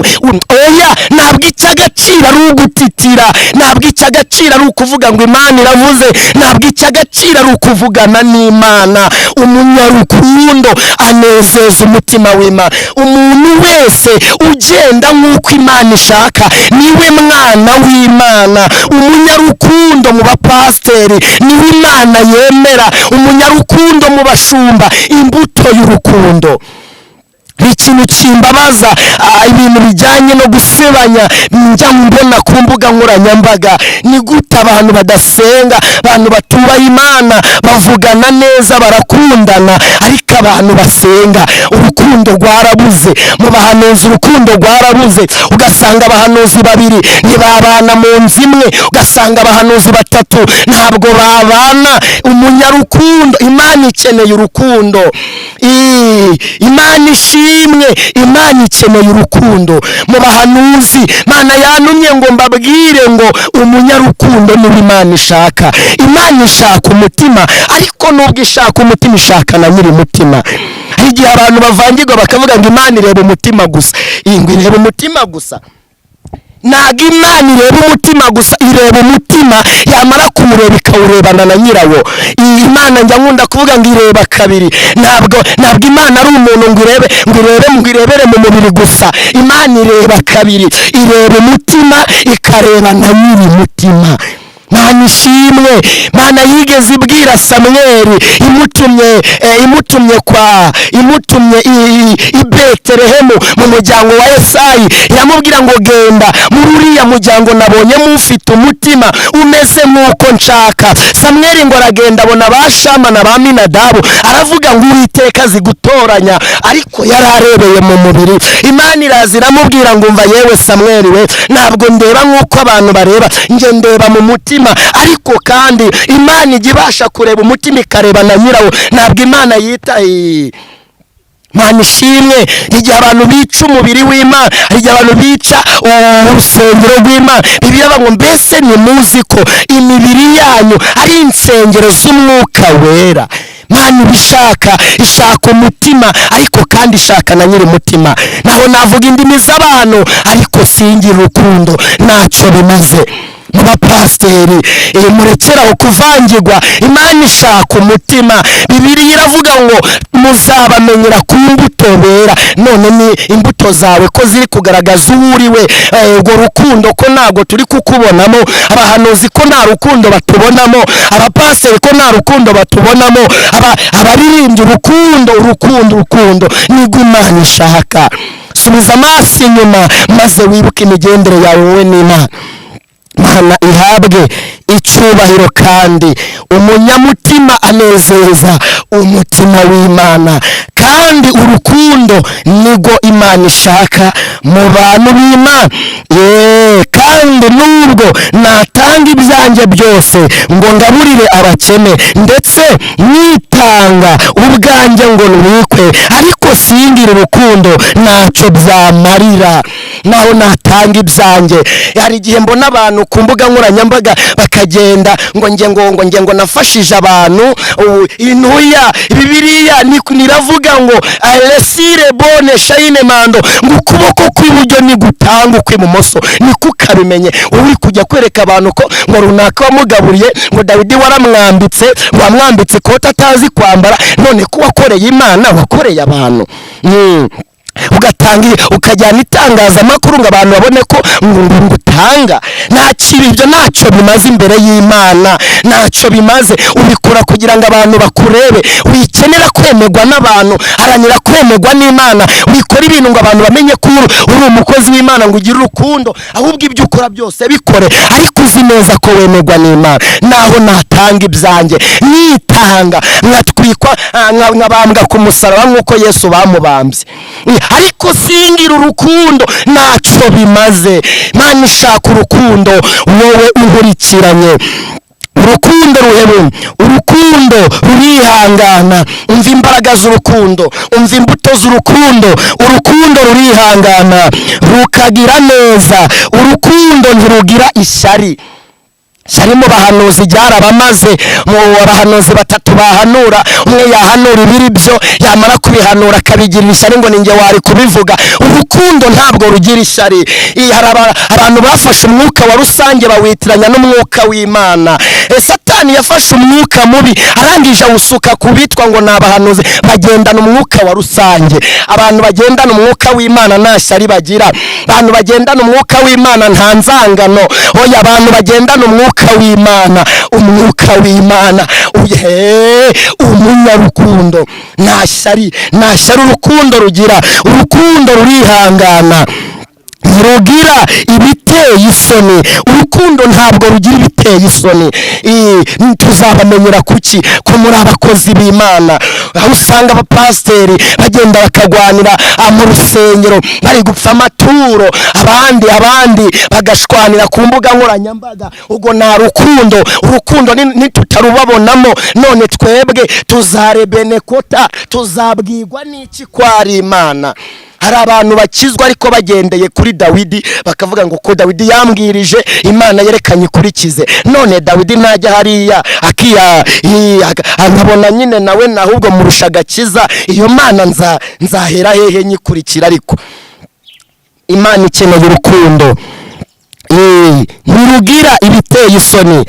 Oya, ntabwo icy'agaciro ari ugutitira, ntabwo icy'agaciro ari ukuvuga ngo Imana iravuze, ntabwo icy'agaciro ari ukuvugana n'Imana. Umunyarukundo anezeza umutima w'Imana. Umuntu wese ugenda nk'uko Imana ishaka niwe mwana w'Imana. Umunyarukundo mu bapasiteri niwe Imana yemera. Umunyarukundo mu bashumba, imbuto y'urukundo. Ikintu kimbabaza ibintu bijyanye no gusebanya njya mbona ku mbuga nkoranyambaga, ni gute abantu badasenga, abantu batubaha Imana bavugana neza barakundana, ariko abantu basenga urukundo rwarabuze. Mu bahanuzi urukundo rwarabuze, ugasanga abahanuzi babiri ntibabana mu nzu imwe, ugasanga abahanuzi batatu ntabwo babana. Umunyarukundo, Imana ikeneye urukundo. Imana ishimwe, Imana ikeneye urukundo mu bahanuzi. Imana yantumye ngo mbabwire ngo umunyarukundo niwe Imana ishaka. Imana ishaka umutima, ariko nubwo ishaka umutima ishaka na nyiri umutima. Hari igihe abantu bavangirwa bakavuga ngo Imana ireba umutima gusa. Ngo ireba umutima gusa. Ntabwo Imana ireba umutima gusa, ireba umutima, yamara kumureba ikawurebana na nyirawo. Imana njya nkunda kuvuga ngo ireba kabiri. Ntabwo Imana ari umuntu ngo irebere mu mubiri gusa. Imana ireba kabiri, ireba umutima ikareba na nyiri umutima. Mana ishimwe. Mana yigeze ibwira Samweli imutumye i Betelehemu mu muryango wa Yesayi, iramubwira ngo genda muri uriya muryango nabonyemo ufite umutima umeze nk'uko nshaka. Samweli ngo aragenda abona ba Shama na ba Minadabu, aravuga ngo Uwiteka azi gutoranya, ariko yari arebeye mu mubiri. Imana iraza iramubwira ngo umva yewe Samweli we, ntabwo ndeba nk'uko abantu bareba, njye ndeba mu mutima. Ariko kandi Imana ijya ibasha kureba umutima ikareba na nyirawo. Ntabwo Imana yita Mana ishimwe. Igihe abantu bica umubiri w'Imana, igihe abantu bica urusengero rw'Imana, Bibiliya ngo mbese nimuzi ko imibiri yanyu ari insengero z'Umwuka Wera. Mana ibishaka, ishaka umutima, ariko kandi ishaka na nyiri umutima. Naho navuga indimi z'abantu ariko singira urukundo, ntacyo bimaze. Mu bapasiteri murekeraho kuvangirwa. Imana ishaka umutima. Bibiliya iravuga ngo muzabamenyera ku mbuto bera. None ni imbuto zawe ko ziri kugaragaza uwo uriwe. Urwo rukundo ko ntabwo turi kukubonamo, abahanuzi ko nta rukundo batubonamo, abapasiteri ko nta rukundo batubonamo, abaririmbyi urukundo nibwo Imana ishaka. Subiza amaso inyuma maze wibuke imigendere yawe wowe n'Imana. Mana ihabwe icyubahiro, kandi umunyamutima anezeza umutima w'Imana, kandi urukundo nigo Imana ishaka mu bantu b'Imana. Kandi nubwo natanga ibyanjye byose ngo ngaburire abakene, ndetse nitanga ubwanjye ngo nubikwe, ariko singire urukundo ntacyo byamarira. Naho natanga ibyanjye. Hari igihe mbona abantu ku mbuga nkoranyambaga bakagenda ngo nafashije abantu. Intuya Bibiliya niravuga ngo alesire bone shayine mando, ngo ukuboko kw'iburyo ni gutanga ukw'ibumoso niko ukabimenye. Uri kujya kwereka abantu ko ngo runaka wamugaburiye, ngo Dawidi wamwambitse ikoti atazi kwambara, none ko wakoreye Imana wakoreye abantu. ugatanga ukajyana itangazamakuru ngo abantu babone ko ngo utanga. Ibyo ntacyo bimaze imbere y'Imana, ntacyo bimaze. Ubikora kugira ngo abantu bakurebe. Wikenera kwemerwa n'abantu, haranira kwemerwa n'Imana. Wikora ibintu ngo abantu bamenye ko uri umukozi w'Imana, ngo ugire urukundo. Ahubwo ibyo ukora byose bikore ariko uzi neza ko wemerwa n'Imana. Naho natanga ibyanjye, nitanga nkatwikwa, nkabambwa ku musaraba nk'uko Yesu bamubambye, ariko singira urukundo ntacyo bimaze. Imana ishaka urukundo, wowe unkurikiranye. Urukundo ruhebuje, urukundo rurihangana. Umva imbaraga z'urukundo, umva imbuto z'urukundo. Urukundo rurihangana rukagira neza, urukundo ntirugira ishyari. Sari mu bahanuzi ryarabamaze. Mu bahanuzi batatu bahanura, umwe yahanura ibiri byo, yamara kubihanura akabigirira ishyari ngo ninjye wari kubivuga. Urukundo ntabwo rugira ishyari. Abantu bafashe umwuka wa rusange bawitiranya n'umwuka w'Imana. Satani yafashe umwuka mubi arangije awusuka ku bitwa ngo ni abahanuzi. Bagendana umwuka wa rusange. Abantu bagendana umwuka w'Imana nta shyari bagira. Abantu bagendana umwuka w'Imana nta nzangano. Oya, abantu bagendana umwuka w'Imana, umwuka w'Imana umunyarukundo, nta shyari urukundo rugira. Urukundo rurihangana, ntirugira ibiteye isoni. Urukundo ntabwo rugira ibiteye isoni. Tuzabamenyera kuki? Ko muri abakozi b'Imana, aho usanga abapasiteri bagenda bakagwanira mu rusengero bari gupfa amaturo, abandi bagashwanira ku mbuga nkoranyambaga. Ubwo nta rukundo. Urukundo nitutarubabonamo, none twebwe tuzarebenekota, tuzabwirwa n'iki ko ari Imana? Hari abantu bakizwa ariko bagendeye kuri Dawidi, bakavuga ngo ko Dawidi yambwirije, Imana yerekanye ikurikize. None Dawidi najya hariya nkabona nyine nawe ahubwo murusha agakiza, iyo Mana nzahera hehe nyikurikira? Ariko Imana ikeneye urukundo. Ntirugira ibiteye isoni,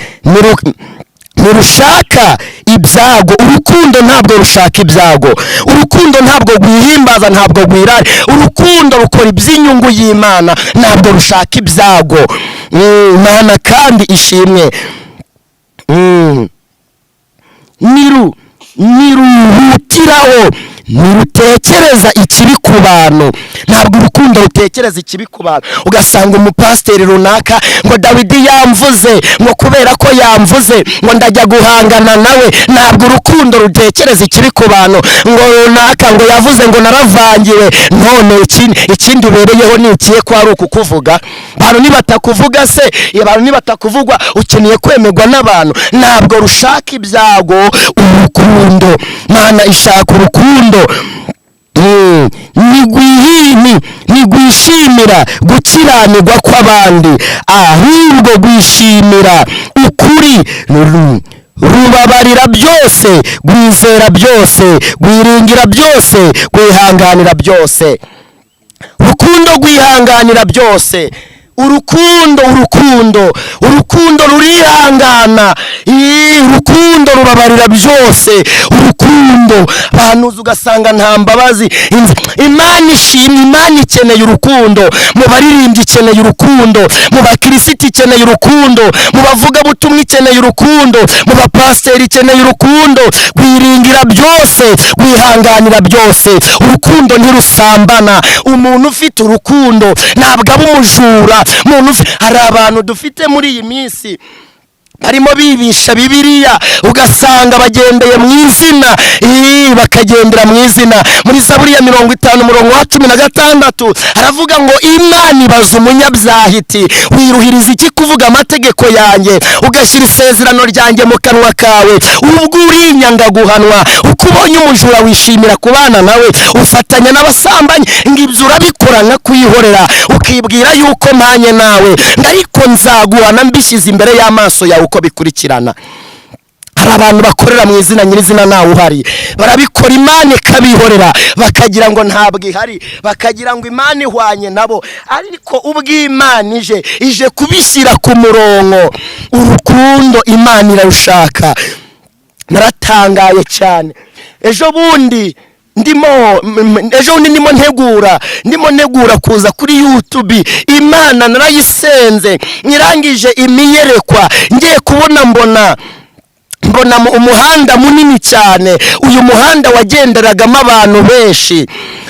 ntirushaka ibyago. Urukundo ntabwo rushaka ibyago. Urukundo ntabwo rwihimbaza, ntabwo rwirare. Urukundo rukora iby'inyungu y'Imana, ntabwo rushaka ibyago. Imana kandi ishimwe. Niruhutiraho, ntirutekereza ikibi ku bantu. Ntabwo urukundo rutekereza ikibi ku bantu. Ugasanga umupasiteri runaka ngo Dawidi yamvuze, ngo kubera ko yamvuze ngo ndajya guhangana nawe. Ntabwo urukundo rutekereza ikibi ku bantu. Ngo runaka ngo yavuze ngo naravangiwe, none ikindi ubereyeho ni ikiye ko ari ukukuvuga. Abantu nibatakuvuga se, abantu nibatakuvugwa ukeneye kwemerwa n'abantu. Ntabwo rushaka ibyago, urukundo. Mana ishaka urukundo. Ntigwishimira gukiranirwa kw'abandi, ahubwo gwishimira ukuri. Rubabarira byose, gwizera byose, gwiringira byose, gwihanganira byose. Urukundo rwihanganira byose. Urukundo rurihangana. Urukundo rubabarira byose. Urukundo abantu ugasanga nta mbabazi. Imana ishimwe. Imana ikeneye urukundo. Mu baririmbyi ikeneye urukundo, mu bakirisitu ikeneye urukundo, mu bavugabutumwa ikeneye urukundo, mu bapasiteri ikeneye urukundo. Gwiringira byose, gwihanganira byose. Urukundo ntirusambana. Umuntu ufite urukundo ntabwo aba umujura. Hari abantu dufite muri iyi minsi barimo bibisha Bibiliya, ugasanga bagendeye mu izina, bakagendera mu izina. Muri Zaburi ya 50 umurongo wa 16 haravuga ngo Imana ibaza umunyabyaha iti, wiruhiriza iki kuvuga amategeko yanjye, ugashyira isezerano ryanjye mu kanwa kawe? Ubwo urinyanga guhanwa. Uko ubonye umujura wishimira kubana nawe, ufatanya n'abasambanyi. Ngibyo urabikora nka kwihorera, ukibwira yuko mpanye nawe, ariko nzaguhana mbishyize imbere y'amaso yawe uko bikurikirana. Hari abantu bakorera mu izina nyirizina nawe uhari, barabikora Imana ikabihorera, bakagira ngo ntabwo ihari, bakagira ngo Imana ihwanye nabo. Ariko ubw'Imana ije kubishyira ku murongo. Urukundo Imana irarushaka. Naratangaye cyane. Ejo bundi ejo ndimo ntegura kuza kuri YouTube. Imana narayisenze nirangije imiyerekwa, ngiye kubona mbona umuhanda munini cyane. Uyu muhanda wagenderagamo abantu benshi.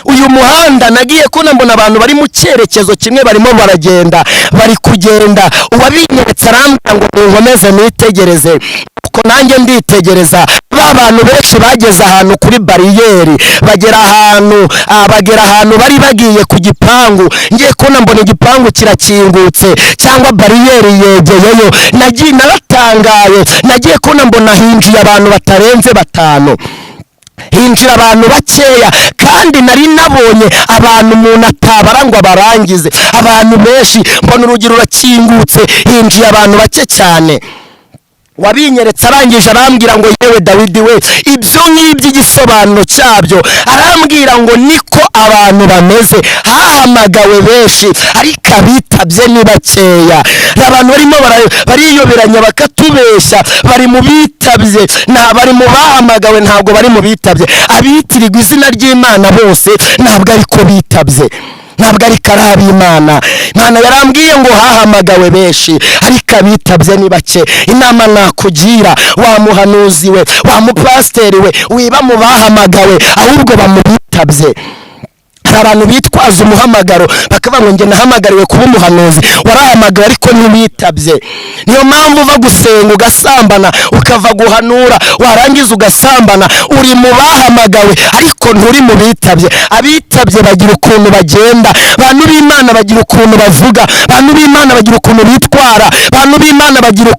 Uyu muhanda nagiye kubona mbona abantu bari mu cyerekezo kimwe barimo baragenda, bari kugenda. Uwabinyeretse arambwira ngo nkomeze nitegereze, uko nanjye nditegereza. Ba bantu benshi bageze ahantu kuri bariyeri, bagera ahantu bari bagiye ku gipangu. Ngiye kubona mbona igipangu kirakingutse cyangwa bariyeri yegeyeyo. Naratangaye, nagiye kubona mbona hinjiye abantu batarenze 5. Hinjira abantu bakeya, kandi nari nabonye abantu umuntu atabara ngo abarangize. Abantu benshi, mbona urugi rurakingutse, hinjiye abantu bake cyane. Wabinyeretse arangije arambwira ngo yewe Dawidi we, ibyo ngibyo igisobanuro cyabyo, arambwira ngo niko abantu bameze. Hahamagawe benshi ariko abitabye ni bakeya. Abantu barimo bariyoberanya bakatubeshya, bari mu bitabye, bari mu bahamagawe, ntabwo bari mu bitabye. Abitirirwa izina ry'Imana bose ntabwo ariko bitabye, ntabwo ari karaba Imana. Imana yarambwiye ngo hahamagawe benshi ariko abitabye ni bake. Inama nakugira, wa muhanuzi we, wa mupasiteri we, wiba mu bahamagawe ahubwo bamubitabye. Hari abantu bitwaza umuhamagaro bakavuga ngo njye nahamagariwe kuba umuhanuzi. Warahamagawe ariko ntibitabye. Niyo mpamvu uva gusenga ugasambana, ukava guhanura warangiza ugasambana. Uri mu bahamagawe ariko nturi mu bitabye. Abitabye bagira ukuntu bagenda, abantu b'Imana bagira ukuntu bavuga, abantu b'Imana bagira ukuntu bitwara, abantu b'Imana bagira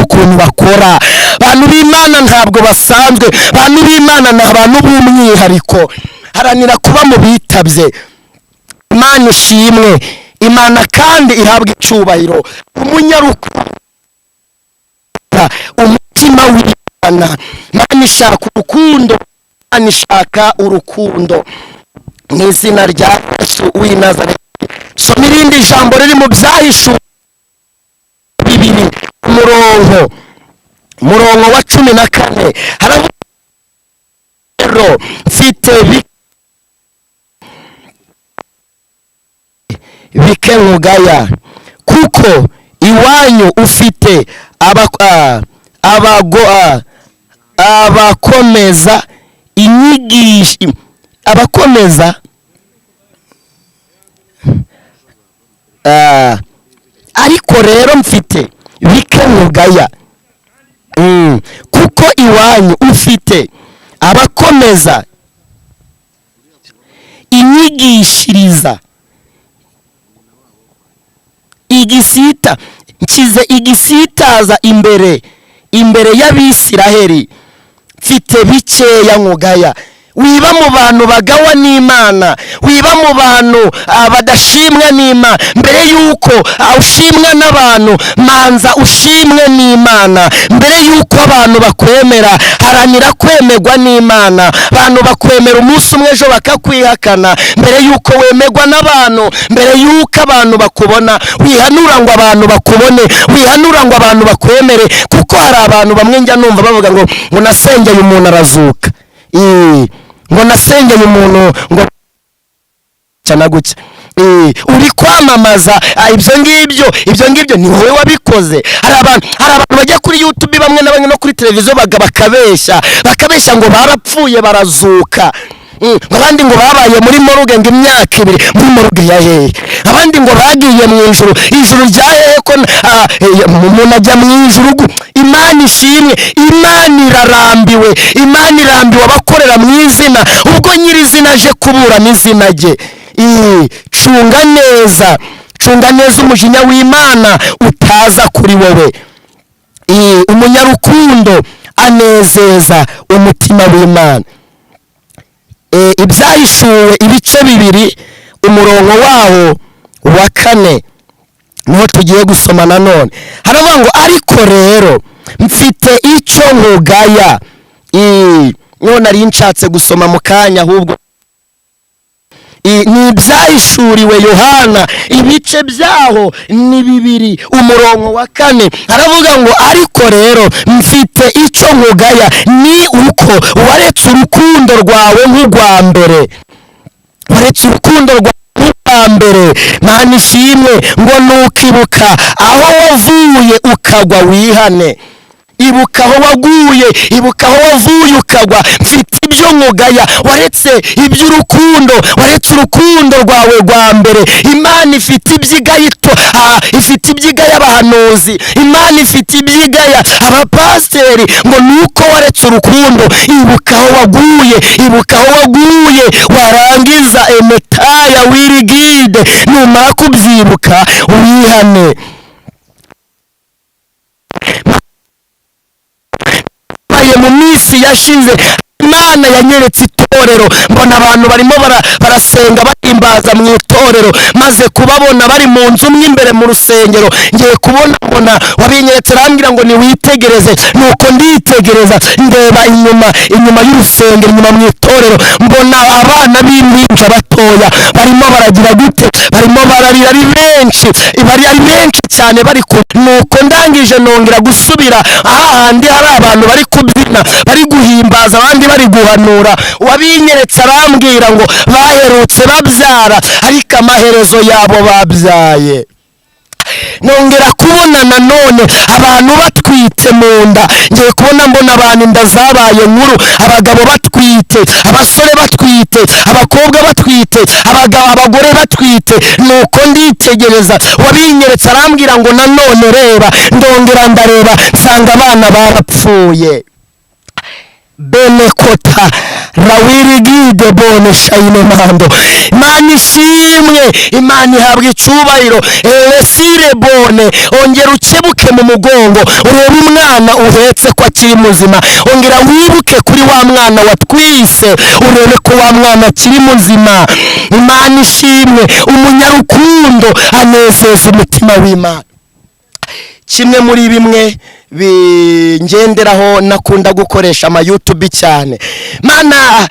ukuntu bakora. Abantu b'Imana ntabwo basanzwe, abantu b'Imana ni abantu b'umwihariko. Haranira kuba mu bitabye. Imana ishimwe, Imana kandi ihabwa icyubahiro. Umunyarukundo, umutima w'Imana. Imana ishaka urukundo, Imana ishaka urukundo. Mu izina rya Yesu w'i Nazareti. Soma irindi jambo riri mu Byahishuwe 2 umurongo wa 14. Haravuga rero mfite bike nkugaya, kuko iwanyu ufite abakomeza inyigisho, ariko rero mfite bike nkugaya, kuko iwanyu ufite abakomeza inyigishiriza nshyize igisitaza imbere y'Abisiraheli. Mfite bikeya nkugaya. Wiba mu bantu bagawa n'Imana, wiba mu bantu badashimwa n'Imana. Mbere yuko ushimwa n'abantu, manza ushimwe n'Imana. Mbere yuko abantu bakwemera, haranira kwemerwa n'Imana. Abantu bakwemera umunsi umwe ejo bakakwihakana. Mbere yuko wemerwa n'abantu, mbere yuko abantu bakubona, wihanura ngo abantu bakubone, wihanura ngo abantu bakwemere. Kuko hari abantu bamwe njya numva bavuga ngo nasengeye umuntu arazuka, ngo nasengeye umuntu ngo cyana gutya. Uri kwamamaza ibyo ngibyo ni wowe wabikoze. Hari abantu bajya kuri YouTube bamwe na bamwe no kuri televiziyo bakabeshya ngo barapfuye barazuka. Abandi ngo babaye muri moruge ngo imyaka 2 muri moruge ya hehe. Abandi ngo bagiye mu ijuru rya hehe ko umuntu ajya mu ijuru. Imana ishimwe, Imana irarambiwe abakorera mu izina, ubwo nyirizina aje kuburana izina rye. Cunga neza umujinya w'Imana utaza kuri wowe. Umunyarukundo anezeza umutima w'Imana. Ibyahishuwe ibice 2 umurongo wawo wa 4 niho tugiye gusoma nanone. Haravuga ngo ariko rero mfite icyo nkugaya. None ari nshatse gusoma mu kanya ahubwo ni ibyahishuriwe Yohana ibice byaho ni 2 umurongo wa 4 aravuga ngo ariko rero mfite icyo nkugaya ni uko waretse urukundo rwawe nk'urwa mbere waretse urukundo rwawe mbere Mana ishimwe ngo nukibuka aho wavuye ukagwa wihane ibuka aho waguye ibuka aho wavuye ukagwa mfite ibyo nkugaya waretse iby'urukundo waretse urukundo rwawe rwa mbere Imana ifite ibyigayito ifite ibyigaya abahanuzi Imana ifite ibyigaya abapasteri ngo nuko waretse urukundo ibuka aho waguye ibuka aho waguye warangiza emetaya wirigide numara kubyibuka wihane mu minsi yashize Imana yanyeretse itorero mbona abantu barimo barasenga bahimbaza mu itorero maze kubabona bari mu nzu imbere mu rusengero ngiye kubona mbona wabinyeretse arambwira ngo niwitegereze nuko nditegereza ndeba inyuma y'urusengero inyuma mu itorero mbona abana b'impinja batoya barimo baragira gute barimo bararira ari benshi cyane bari nuko ndangije nongera gusubira ahandi hari abantu bari kubyina bari guhimbaza abandi bari guhanura wabinyeretse arambwira ngo baherutse babyara ariko amaherezo yabo babyaye nongera kubona nanone abantu batwite mu nda ngiye kubona mbona abantu inda zabaye nkuru abagabo batwite abasore batwite abakobwa batwite abagore batwite nuko nditegereza wabinyeretse arambwira ngo nanone reba ndongera ndareba nsanga abana barapfuye Benekota rawirigide bone shayine mando Imana ishimwe Imana ihabwa icubahiro sire bone ongera ukebuke mu mugongo urebe umwana uhetse ko akiri muzima ongera wibuke kuri wa mwana watwise urebe ko wa mwana akiri muzima Imana ishimwe umunyarukundo anezeza umutima w'Imana kimwe muri bimwe bingenderaho nakunda gukoresha ama YouTube cyane Mana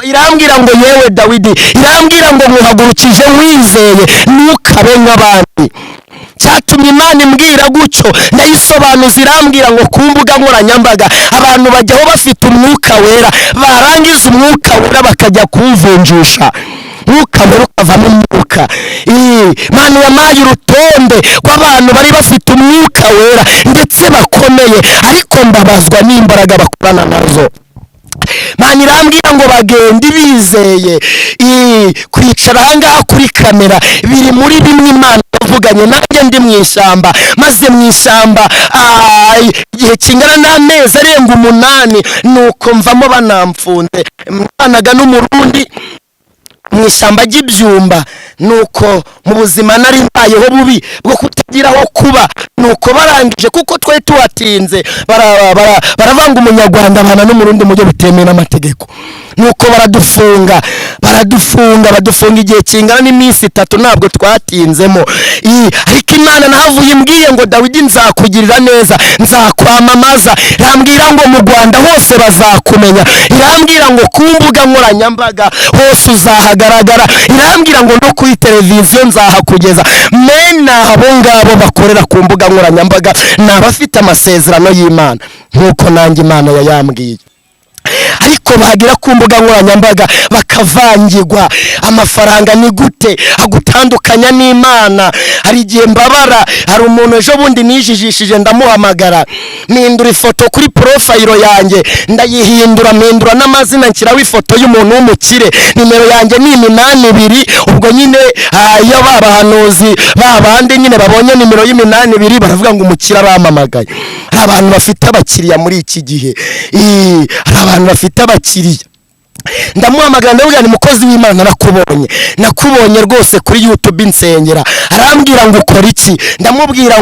irambwira ngo yewe Dawidi irambwira ngo muhagurukije wizeye nukabe nk'abandi cyatumye Imana imbwira gutyo ndayisobanuza irambwira ngo ku mbuga nkoranyambaga abantu bajyaho bafite umwuka wera barangiza umwuka wera bakajya kuwuvunjisha ukabura ukavamo umwuka Imana yamaye urutonde rw'abantu bari bafite umwuka wera ndetse bakomeye ariko mbabazwa n'imbaraga bakorana nazo Mana irambwira ngo bagende bizeye kwicara ahangaha kuri kamera biri muri bimwe Imana yavuganye nanjye ndi mu ishyamba maze mu ishyamba igihe kingana n'amezi arenga 8 nuko mvamo banamfunze mvanaga n'umurundi mu ishyamba ry'ibyumba nuko mu buzima nari mbayeho bubi bwo kutagira aho kuba nuko barangije kuko twe tuwatinze baravanga umunyarwanda abana n'umurundi mu byo butemera amategeko nuko baradufunga igihe kingana n'iminsi 3 ntabwo twatinzemo ariko Imana nahavuye imbwiye ngo Dawidi nzakugirira neza nzakwamamaza irambwira ngo mu Rwanda hose bazakumenya irambwira ngo ku mbuga nkoranyambaga hose uzahagaragara irambwira ngo no kuri televiziyo nzahakugeza mena abo ngabo bakorera ku mbuga nkoranyambaga n'abafite amasezerano y'Imana nkuko nanjye Imana yayambwiye ariko bagira ku mbuga nkoranyambaga bakavangirwa amafaranga ni gute agutandukanya n'Imana hari igihe mbabara hari umuntu ejo bundi nijijishije ndamuhamagara mpindura ifoto kuri profile yanjye ndayihindura mpindura n'amazina nshyiraho ifoto y'umuntu w'umukire nimero yanjye ni 82 ubwo nyine iyo babahanuzi babandi nyine babonye nimero y'82 baravuga ngo umukire aramamagaye abantu bafite abakiriya muri iki gihe abantu bafite abakiriya ndamuhamagara ndavuga ni mukozi w'Imana nakubonye rwose kuri YouTube insengera arambwira ngo ukora iki ndamubwira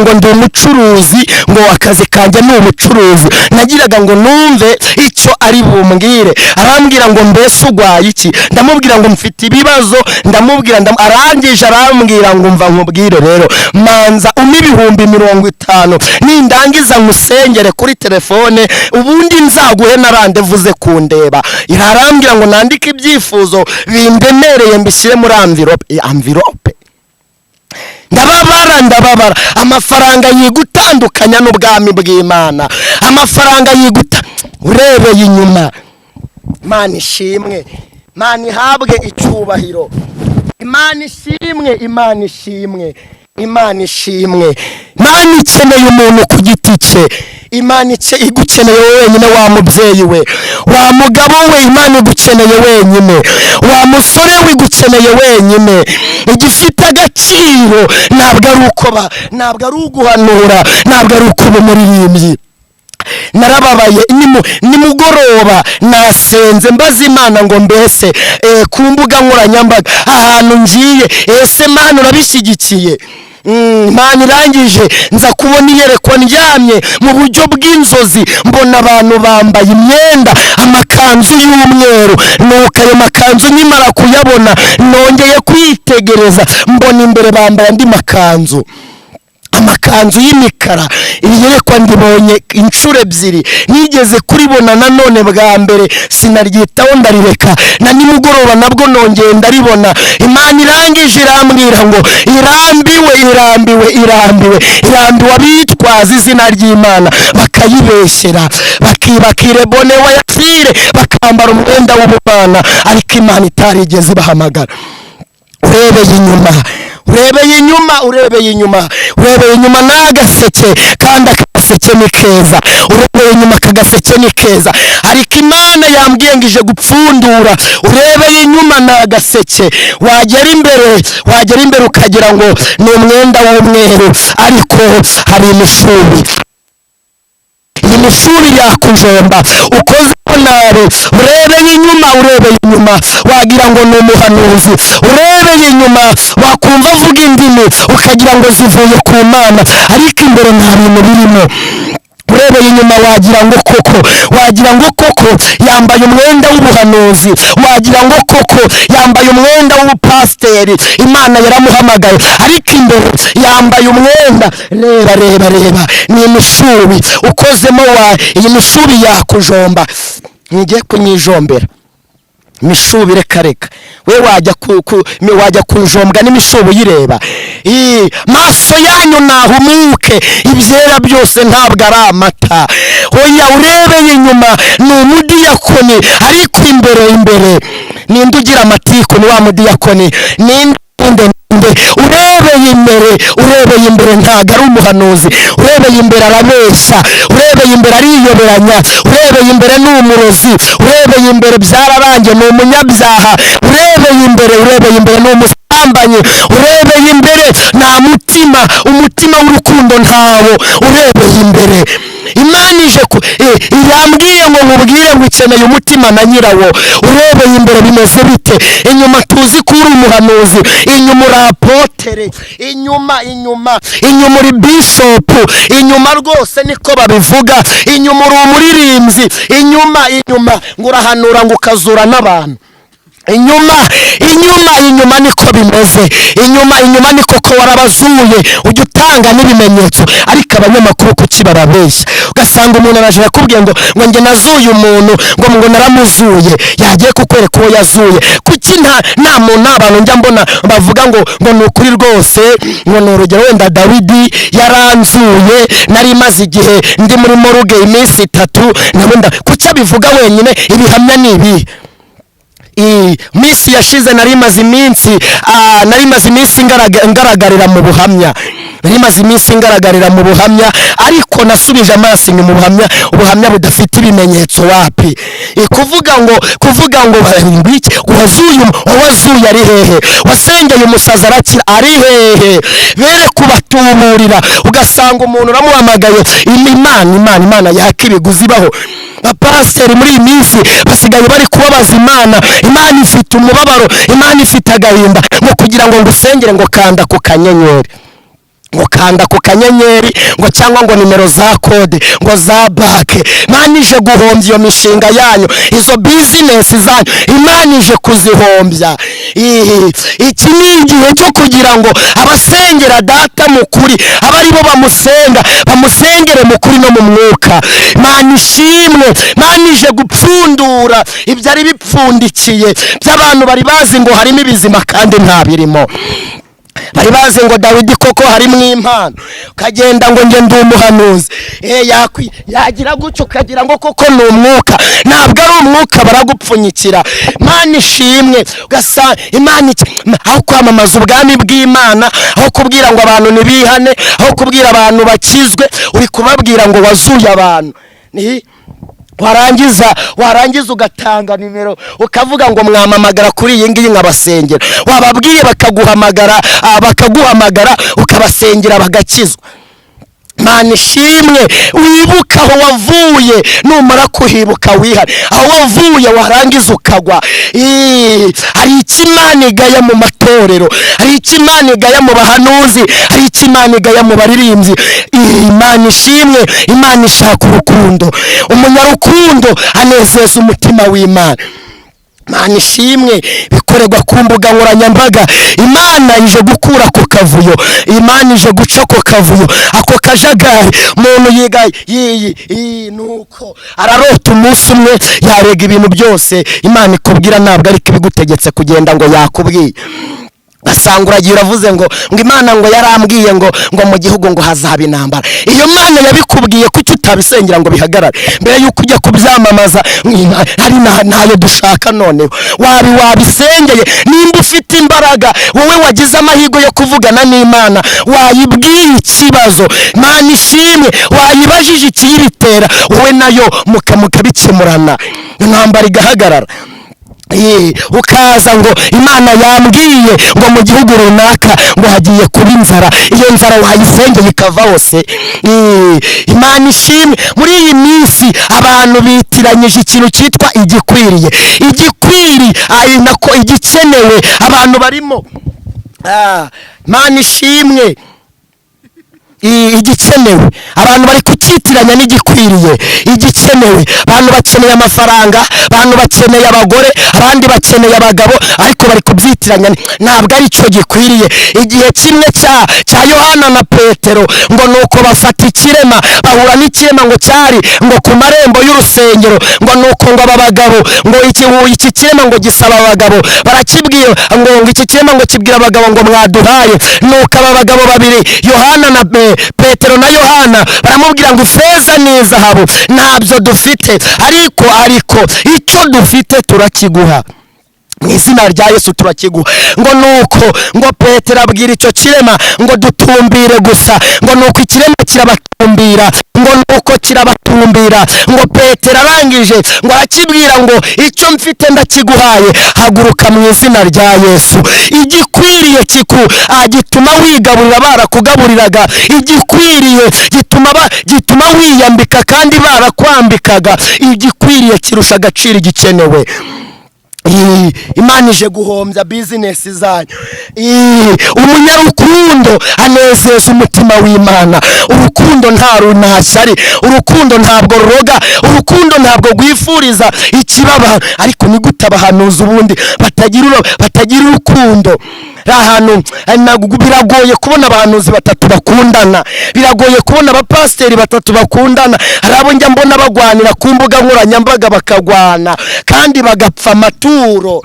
ngo ndi umucuruzi ngo akazi kanjye ni umucuruzi nagiraga ngo numve icyo ari bumbwire arambwira ngo mbese ugwaye iki ndamubwira ngo mfite ibibazo ndamubwira arangije arambwira ngo mva nkubwire rero manza ibihumbi 50 nindangiza nkusengere kuri telefone ubundi nzaguhe narandevuze kundeba irarambwira ngo nandike ibyifuzo bindemereye mbishyire muri envelope. ndababara amafaranga yigutandukanya n'ubwami bw'Imana, amafaranga urebeye inyuma. Imana ishimwe, Imana ihabwe icyubahiro, Imana ishimwe, Imana ishimwe, Imana ishimwe. Imana ikeneye umuntu ku giti cye, Imana igukeneye wenyine, wa mubyeyi we, wa mugabo we, Imana igukeneye wenyine, wa musore we igukeneye wenyine. Igifite agaciro ntabwo ari uguhanura, ntabwo ari ukuba umuririmbyi. Narababaye nimugoroba nasenze mbaza Imana ngo mbese ku mbuga nkoranyambaga ahantu ngiye, ese Mana urabishyigikiye? Imana irangije nza kubona iyerekwa ndyamye mu buryo bw'inzozi, mbona abantu bambaye imyenda, amakanzu y'umweru. Nuko ayo makanzu nyimara kuyabona nongeye kwitegereza, mbona imbere bambaye andi amakanzu y'imikara. Iyerekwa ndibonye inshuro ebyiri, nigeze kuribona nanone bwa mbere sinaryitaho ndarireka, na nimugoroba nabwo nongeye ndaribona. Imana irangije irambwira ngo irambiwe abitwaza izina ry'Imana bakayibeshyera, bakirebonera yasire, bakambara umwenda w'ubumana, ariko Imana itarigeze ibahamagara. Urebeye inyuma n'agaseke, kandi agaseke ni keza. Urebeye inyuma akagaseke ni keza, ariko Imana yambwiye ngo ije gupfundura. Urebeye inyuma n'agaseke, wagera imbere ukagira ngo ni umwenda w'umweru, ariko hari imishubi. Iyi mishuri yakujomba ukozeho nabi. Urebeye inyuma wagira ngo ni umuhanuzi. Urebeye inyuma wakumva avuga indimi ukagira ngo zivuye ku Mana, ariko imbere nta bintu birimo. Urebeye inyuma wagira ngo koko yambaye umwenda w'ubuhanuzi, wagira ngo koko yambaye umwenda w'ubupasiteri, Imana yaramuhamagaye, ariko imbere yambaye umwenda. Reba ni imishubi ukozemo. Iyi mishubi yakujomba, ngiye kunyijombera mishubi. Reka we wajya kujombwa n'imishubi uyireba. Maso yanyu nahumuke, ibyera byose ntabwo ari amata. Oya, urebeye inyuma ni umudiyakoni, ariko imbere ninde ugira amatiku? Ni wa mudiyakoni. Ninde? Urebeye imbere ntabwo ari umuhanuzi. Urebeye imbere arabeshya, urebeye imbere ariyoberanya, urebeye imbere ni umurozi, urebeye imbere byararangiye ni umunyabyaha, urebeye imbere ni umusambanyi, urebeye imbere nta umutima w'urukundo ntawo. Urebeye imbere Imana irambwiye ngo nkubwire ngo ikeneye umutima na nyirawo. Urebeye imbere bimeze bite? Inyuma tuzi ko uri umuhanuzi, inyuma uri apotere, inyuma uri bishopu, inyuma rwose niko babivuga. Inyuma uri umuririmbyi, inyuma ngo urahanura ngo ukazura n'abantu. Inyuma niko bimeze. Inyuma niko ko warabazuye, ujya utanga n'ibimenyetso, ariko abanyamakuru kuki barabeshya? Ugasanga umuntu araje akubwiye ngo njye nazuye umuntu, ngo naramuzuye, yagiye kukwereka uwo yazuye. Kuki nta abantu njya mbona bavuga ngo ni ukuri rwose, ngo ni urugero wenda Dawidi yaranzuye, nari maze igihe ndi muri moruge iminsi 3, nabunda kuki abivuga wenyine? Ibihamya ni ibi. Minsi yashize nari maze iminsi ngaragarira mu buhamya, ariko nasubije amaso inyuma ubuhamya budafite ibimenyetso. Wapi? kuvuga ngo wazuye ari hehe? Wasengeye umusaza arakira ari hehe? Bere kubatuburira, ugasanga umuntu uramuhamagaye. Imana yakibiguzi baho. Abapasiteri muri iyi minsi basigaye bari kubabaza Imana. Imana ifite umubabaro, Imana ifite agahinda, ngo kugira ngo ngusengere ngo kanda ku kanyenyeri, ngo cyangwa ngo nimero za kode, ngo za banke. Imana ije guhombya iyo mishinga yanyu, izo bizinesi zanyu Imana ije kuzihombya. iki ni igihe cyo kugira ngo abasengera data mu kuri aba ari bo bamusenga bamusengere mu kuri no mu mwuka. Imana ishimwe. Imana ije gupfundura ibyari bipfundikiye by'abantu bari bazi ngo harimo ibizima kandi nta birimo. Bari bazi ngo Dawidi koko harimo impano, ukagenda ngo nge ndi umuhanuzi, yagira gutyo ukagira ngo koko ni umwuka. Ntabwo ari umwuka, baragupfunyikira. Imana ishimwe. Ugasa Imana aho kwamamaza ubwami bw'Imana, aho kubwira ngo abantu nibihane, aho kubwira abantu bakizwe, uri kubabwira ngo wazuye abantu. warangiza ugatanga nimero ukavuga ngo mwamamagara kuri iyi ngiyi nkabasengera. Wababwiye bakaguhamagara ukabasengera bagakizwa. Imana ishimwe. Wibuka aho wavuye, numara kuhibuka wihane aho wavuye, warangiza ukagwa. Hari icyo Imana igaya mu matorero, hari icyo Imana igaya mu bahanuzi, hari icyo Imana igaya mu baririmbyi. Imana ishimwe. Imana ishaka urukundo. Umunyarukundo anezeza umutima w'Imana. Imana ishimwe. Bikorerwa ku mbuga nkoranyambaga. Imana ije gukura ku kavuyo, Imana ije guca ku kavuyo, ako kajagari. Umuntu nuko ararota umunsi umwe yarega ibintu byose Imana ikubwira ntabwo ariko ibigutegetse kugenda ngo yakubwiye. Basanga uragiye uravuze ngo Imana ngo yarambwiye ngo mu gihugu ngo hazaba intambara. Iyo Mana yabikubwiye kuki utabisengera ngo bihagarare mbere yuko ujya kubyamamaza? Hari ntayo dushaka. Noneho wabisengeye. Nimba ufite imbaraga, wowe wagize amahirwe yo kuvugana n'Imana, wayibwiye ikibazo. Imana ishimwe. Wayibajije ikiyibitera, wowe nayo mukabikemurana, intambara igahagarara. Ukaza ngo Imana yambwiye ngo mu gihugu runaka ngo hagiye kuba inzara. Iyo nzara wayisengeye ikava hose. Imana ishimwe. Muri iyi minsi abantu bitiranyije ikintu cyitwa igikwiriye. Nako igikenewe abantu barimo. Imana ishimwe. Igikenewe abantu bari kukitiranya n'igikwiriye. Igikenewe abantu bakeneye amafaranga, abantu bakeneye abagore, abandi bakeneye abagabo, ariko bari kubyitiranya. Ntabwo ari cyo gikwiriye. Igihe kimwe cya Yohana na Petero ngo nuko bafata ikirema, bahura n'ikirema ngo cyari ngo ku marembo y'urusengero, ngo nuko ngo aba bagabo ngo iki kirema ngo gisaba abagabo, barakibwira ngo iki kirema ngo kibwira abagabo ngo mwaduhaye. Nuko aba bagabo babiri Yohana na Petero na Yohana baramubwira ngo ifeza n'izahabu ntabyo dufite, ariko icyo dufite turakiguha. Mu izina rya Yesu turakiguha. Ngo nuko ngo Petero abwira icyo kirema ngo dutumbire gusa. Ngo nuko ikirema kirabatumbira, ngo nuko kirabatumbira. Ngo Petero arangije ngo arakibwira ngo icyo mfite ndakiguhaye, haguruka mu izina rya Yesu. Igikwiriye gituma wigaburira barakugaburiraga. Igikwiriye gituma wiyambika kandi barakwambikaga. Igikwiriye kirusha agaciro igikenewe. Imana ije guhombya bizinesi zanyu. Umunyarukundo anezeza umutima w'Imana. Urukundo nta runashyari, urukundo ntabwo ruroga, urukundo ntabwo rwifuriza ikibaba. Ariko ni gute abahanuzi ubundi batagira urukundo? Ahantu biragoye kubona abahanuzi batatu bakundana, biragoye kubona abapasiteri batatu bakundana. Hari abo njya mbona bagwanira ku mbuga nkoranyambaga bakagwana kandi bagapfa amaturo.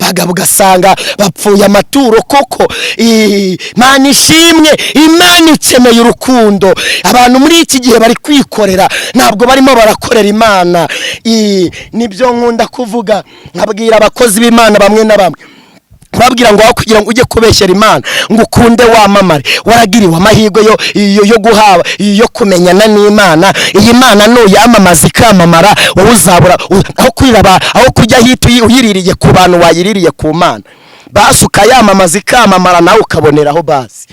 Bagabo ugasanga bapfuye amaturo koko. Imana ishimwe. Imana ikeneye urukundo. Abantu muri iki gihe bari kwikorera, ntabwo barimo barakorera Imana. Nibyo nkunda kuvuga, nkabwira abakozi b'Imana bamwe na bamwe, babwira ngo kugira ngo ujye kubeshyera Imana ngo ukunde wamamare, waragiriwe amahirwe yo guhaba yo kumenyana n'Imana. Iyi Mana nuyamamaza ikamamara, wowe uzabura aho kujya hita uyiririye ku bantu, wayiririye ku Mana. Basi ukayamamaza ikamamara, nawe ukaboneraho basi.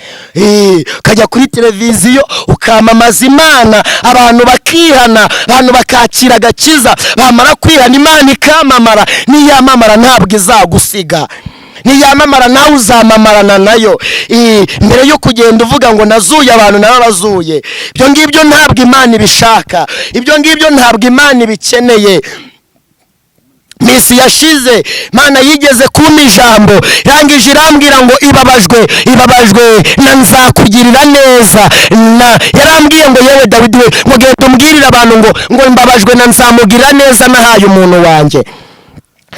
Ukajya kuri televiziyo ukamamaza Imana, abantu bakihana, abantu bakakira agakiza. Bamara kwihana Imana ikamamara. Niyamamara ntabwo izagusiga, niyamamara nawe uzamamarana nayo. Mbere yo kugenda uvuga ngo nazuye abantu narabazuye, ibyo ngibyo ntabwo Imana ibishaka, ibyo ngibyo ntabwo Imana ibikeneye. minsi yashize Mana yigeze kumpa ijambo irangije irambwira ngo ibabajwe na nzakugirira neza. Yarambwiye ngo yewe Dawidi we ngo genda umbwirire abantu ngo mbabajwe na nzamugirira neza nahaye umuntu wanjye.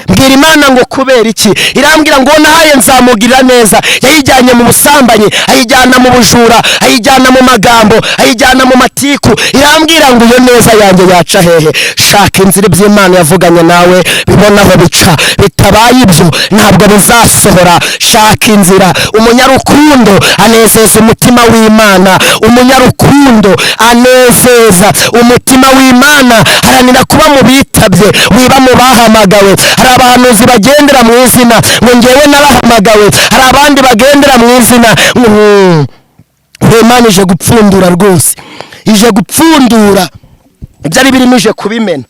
Mbwira Imana ngo kubera iki? Irambwira ngo nahaye nzamugirira neza. Yayijyanye mu busambanyi, ayijyana mu bujura, ayijyana mu magambo, ayijyana mu matiku. Irambwira ngo iyo neza yanjye yaca hehe? Shaka inzira iby'Imana yavuganye nawe bibona aho bica, bitabaye ibyo ntabwo bizasohora. Shaka inzira. Umunyarukundo anezeza umutima w'Imana, umunyarukundo anezeza umutima w'Imana. Haranira kuba mu bitabye, wiba mu bahamagawe. Hari abahanuzi bagendera mu izina ngo ngewe narahamagawe, hari abandi bagendera mu izina Imana ije gupfundura rwose, ije gupfundura ibyari birimo, ije kubimena,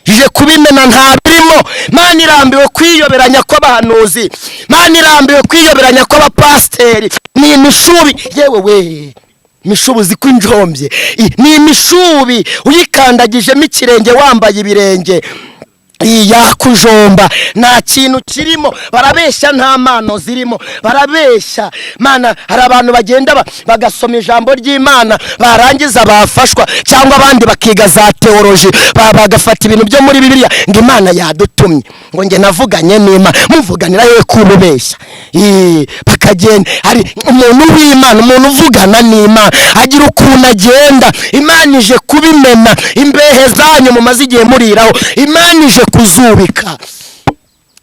ije kubimena nta birimo. Imana irambiwe kwiyoberanya kw'abahanuzi, Imana irambiwe kwiyoberanya kw'abapasiteri. Ni imishubi yewe we, imishubuzi kw'injombye, ni imishubi uyikandagijemo ikirenge wambaye ibirenge yakujomba, nta kintu kirimo. Barabeshya, nta mpano zirimo, barabeshya. Mana, hari abantu bagenda bagasoma ijambo ry'Imana barangiza bafashwa, cyangwa abandi bakiga za teoloji bagafata ibintu byo muri Bibiliya ngo Imana yadutumye, ngo nge navuganye n'Imana. Muvuganira yewe kubeshya. Bakagenda, hari umuntu w'Imana, umuntu uvugana n'Imana agira ukuntu agenda. Imana ije kubimena imbehe zanyu mumaze igihe muriraho. Imana ije kuzubika.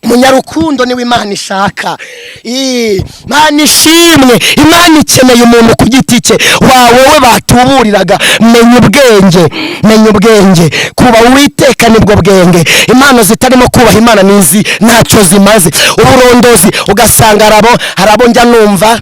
Munyarukundo niwe Imana ishaka. Imana ishimwe. Imana ikeneye umuntu ku giti cye. Wowe batuburiraga menya ubwenge, menya ubwenge. Kuba Uwiteka nibwo bwenge. Impano zitarimo kubaha Imana nizi ntacyo zimaze. Uburondozi ugasanga harabo njya numva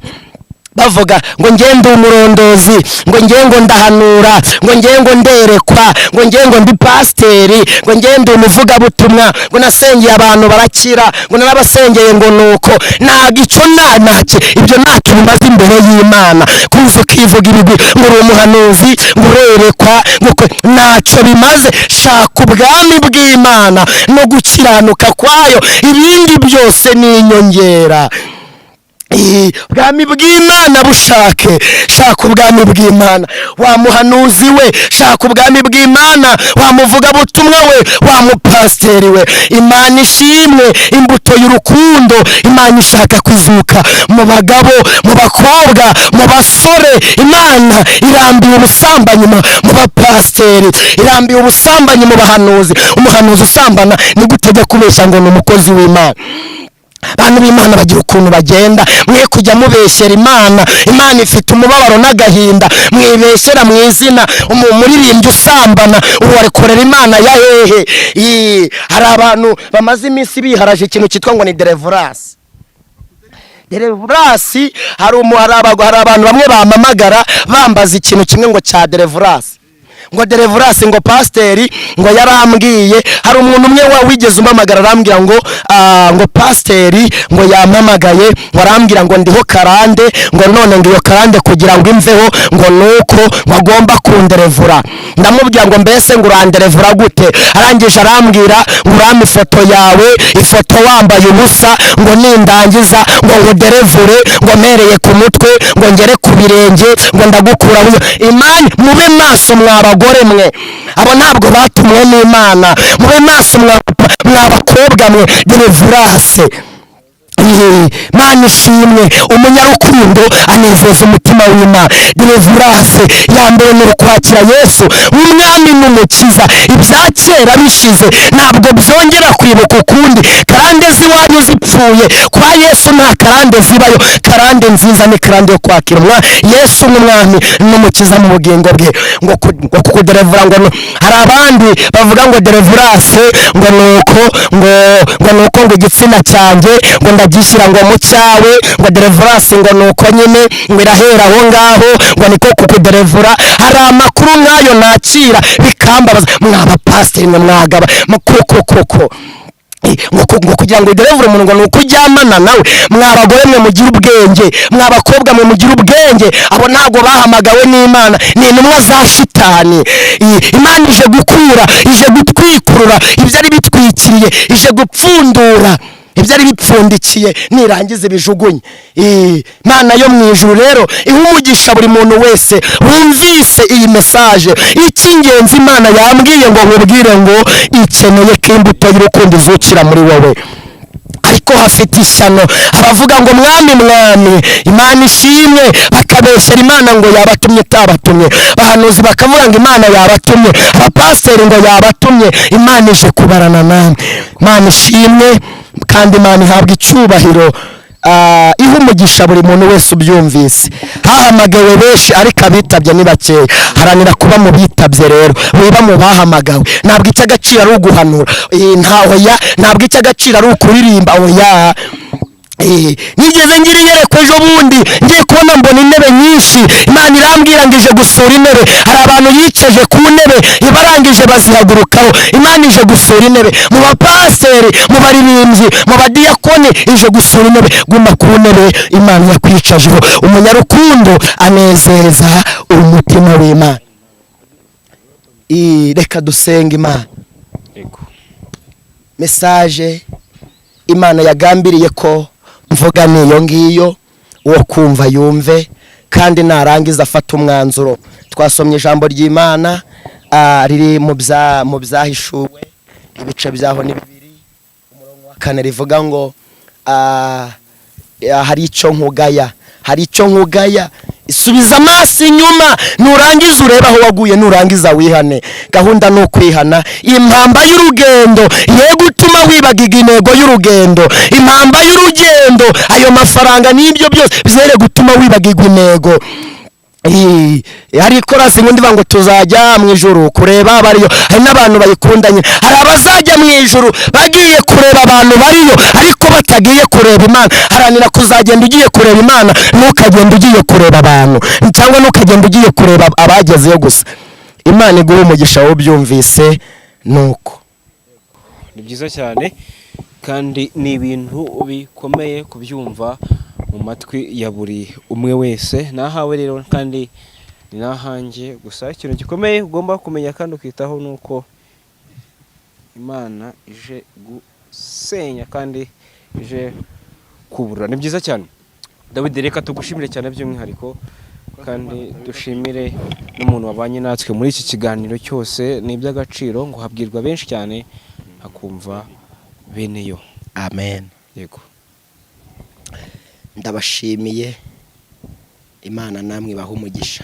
bavuga ngo ngende umurondozi, ngo ngende ndahanura, ngo ngende nderekwa, ngo ngende ndi pasiteri, ngo ngende umuvuga butumwa, ngo nasengeye abantu barakira, ngo narabasengeye ngo nuko. Ntago icyo ntacyo ibyo ntacyo bimaze imbere y'Imana. Kuza ukivuga ibigwi ngo uri umuhanuzi, ngo urerekwa, ntacyo bimaze. Shaka ubwami bw'Imana no gukiranuka kwayo, ibindi byose ni inyongera. Ubwami bw'Imana bushake. Shaka ubwami bw'Imana wa muhanuzi we, shaka ubwami bw'Imana wa muvuga butumwa we, wa mupasiteri we. Imana ishimwe. Imbuto y'urukundo Imana ishaka kuzuka mu bagabo, mu bakobwa, mu basore. Imana irambiwe ubusambanyi mu bapasiteri, irambiwe ubusambanyi mu bahanuzi. Umuhanuzi usambana ni gutega kubeshya ngo ni umukozi w'Imana. Abantu b'Imana bagira ukuntu bagenda, mwe kujya mubeshyera Imana. Imana ifite umubabaro n'agahinda, mwibeshyera mu izina. Umuririmbyi usambana ubu warekorera Imana ya hehe? Hari abantu bamaze iminsi biharaje ikintu cyitwa ngo ni deliverance. Deliverance, hari abantu bamwe bamamagara bambaza ikintu kimwe ngo cya deliverance. Ngo deliverance, ngo pasiteri ngo yarambwiye. Hari umuntu umwe wigeze umamagara arambwira ngo pasiteri ngo yampamagaye, ngo arambwira ngo ndiho karande, ngo none ngo iyo karande kugira ngo imveho ngo nuko ngo agomba kunderevura. Ndamubwira ngo mbese ngo uranderevura gute? Arangije arambwira ngo urame ifoto yawe, ifoto wambaye ubusa, ngo nindangiza ngo nguderevure, ngo mpereye ku mutwe ngo ngere ku birenge, ngo ndagukura. Imana mube maso mwabagore mwe, abo ntabwo batumwe n'Imana. Mube maso mwabakobwa mwe. Deliverance. Imana ishimwe. Umunyarukundo anezeza umutima w'Imana. Deliverance yambaye mu kwakira Yesu umwami n'umukiza. Ibya kera bishize ntabwo byongera kwibuka ukundi. Karande z'iwanyu zipfuye, kwa Yesu nta karande zibayo. Karande nziza ni karande yo kwakira Yesu n'umwami n'umukiza mu bugingo bwe. Ngo kukuderevura, ngo hari abandi bavuga ngo deliverance ngo nuko ngo igitsina cyanjye ngo ndagishyira ngo mu cyawe, ngo deliverance ngo nuko nyine ngo irahera aho ngaho, ngo niko kukuderevura. Hari amakuru nk'ayo nakira bikambabaza. Mwaba pasiteri mwe mwagaba koko ngo kugira ngo iderevure umuntu ngo ni uko ujyamana nawe. Mwa bagore mwe mugira ubwenge, mwa bakobwa mwe mugira ubwenge. Abo ntabwo bahamagawe n'Imana, ni intumwa za shitani. Imana ije gukura, ije gutwikurura ibyari bitwikiriye, ije gupfundura ibyari bipfundikiye, nirangiza ibijugunye. Imana yo mu ijuru rero iha umugisha buri muntu wese wumvise iyi message. Icy'ingenzi Imana yambwiye ngo nkubwire ngo ikeneye ko imbuto y'urukundo izukira muri wowe. Ariko hafite ishyano abavuga ngo mwami mwami, Imana ishimwe, bakabeshyera Imana ngo yabatumye itabatumye. Bahanuzi bakavuga ngo Imana yabatumye, abapasiteri ngo yabatumye. Imana ije kubarana namwe. Imana ishimwe kandi Imana ihabwa icyubahiro. Iha umugisha buri muntu wese ubyumvise. Hahamagawe benshi ariko abitabye ni bakeya. Haranira kuba mu bitabye rero, wiba mu bahamagawe. Ntabwo icy'agaciro ari uguhanura, ntabwo icy'agaciro ari ukuririmba, oya. Nigeze ngira iyerekwa ejo bundi, ngiye kubona mbona intebe nyinshi. Imana irambwira ngo ije gusura intebe. Hari abantu yicaje ku ntebe ibarangije bazihagurukaho. Imana ije gusura intebe. Mu bapasiteri, mu baririmbyi, mu badiyakoni ije gusura intebe. Guma ku ntebe Imana yakwicajeho. Umunyarukundo anezeza umutima w'Imana. Reka dusenga Imana. Message Imana yagambiriye ko mvuga niyo ngiyo, uwo kumva yumve kandi narangiza afata umwanzuro. Twasomye ijambo ry'Imana riri mu byahishuwe, ibice byaho ni 2, umurongo wa 4 rivuga ngo hari icyo nkugaya, hari icyo nkugaya. Isubiza amaso inyuma, nurangiza ureba aho waguye, nurangiza wihane. Gahunda ni ukwihana. Impamba y'urugendo ye gutuma wibagiga intego y'urugendo. Impamba y'urugendo, ayo mafaranga n'ibyo byose bizere gutuma wibagirwa intego. Hari korasi ngundi bango tuzajya mu ijuru kureba bariyo. Hari n'abantu bayikundanye. Hari abazajya mu ijuru bagiye kureba abantu bariyo ariko batagiye kureba Imana. Haranira kuzagenda ugiye kureba Imana, ntukagenda ugiye kureba abantu, cyangwa ntukagenda ugiye kureba abagezeyo gusa. Imana iguhe umugisha wo byumvise. Nuko ni byiza cyane kandi ni ibintu bikomeye kubyumva mu matwi ya buri umwe wese. Nahawe rero kandi ni nahanjye gusa. Ikintu gikomeye ugomba kumenya kandi ukitaho nuko Imana ije gusenya kandi ije kuburura. Ni byiza cyane David, reka tugushimire cyane by'umwihariko kandi dushimire n'umuntu wabanye natwe muri iki kiganiro cyose. Ni iby'agaciro ngo habwirwa benshi cyane hakumva bene yo. Amen. Yego, ndabashimiye. Imana namwe ibaha umugisha.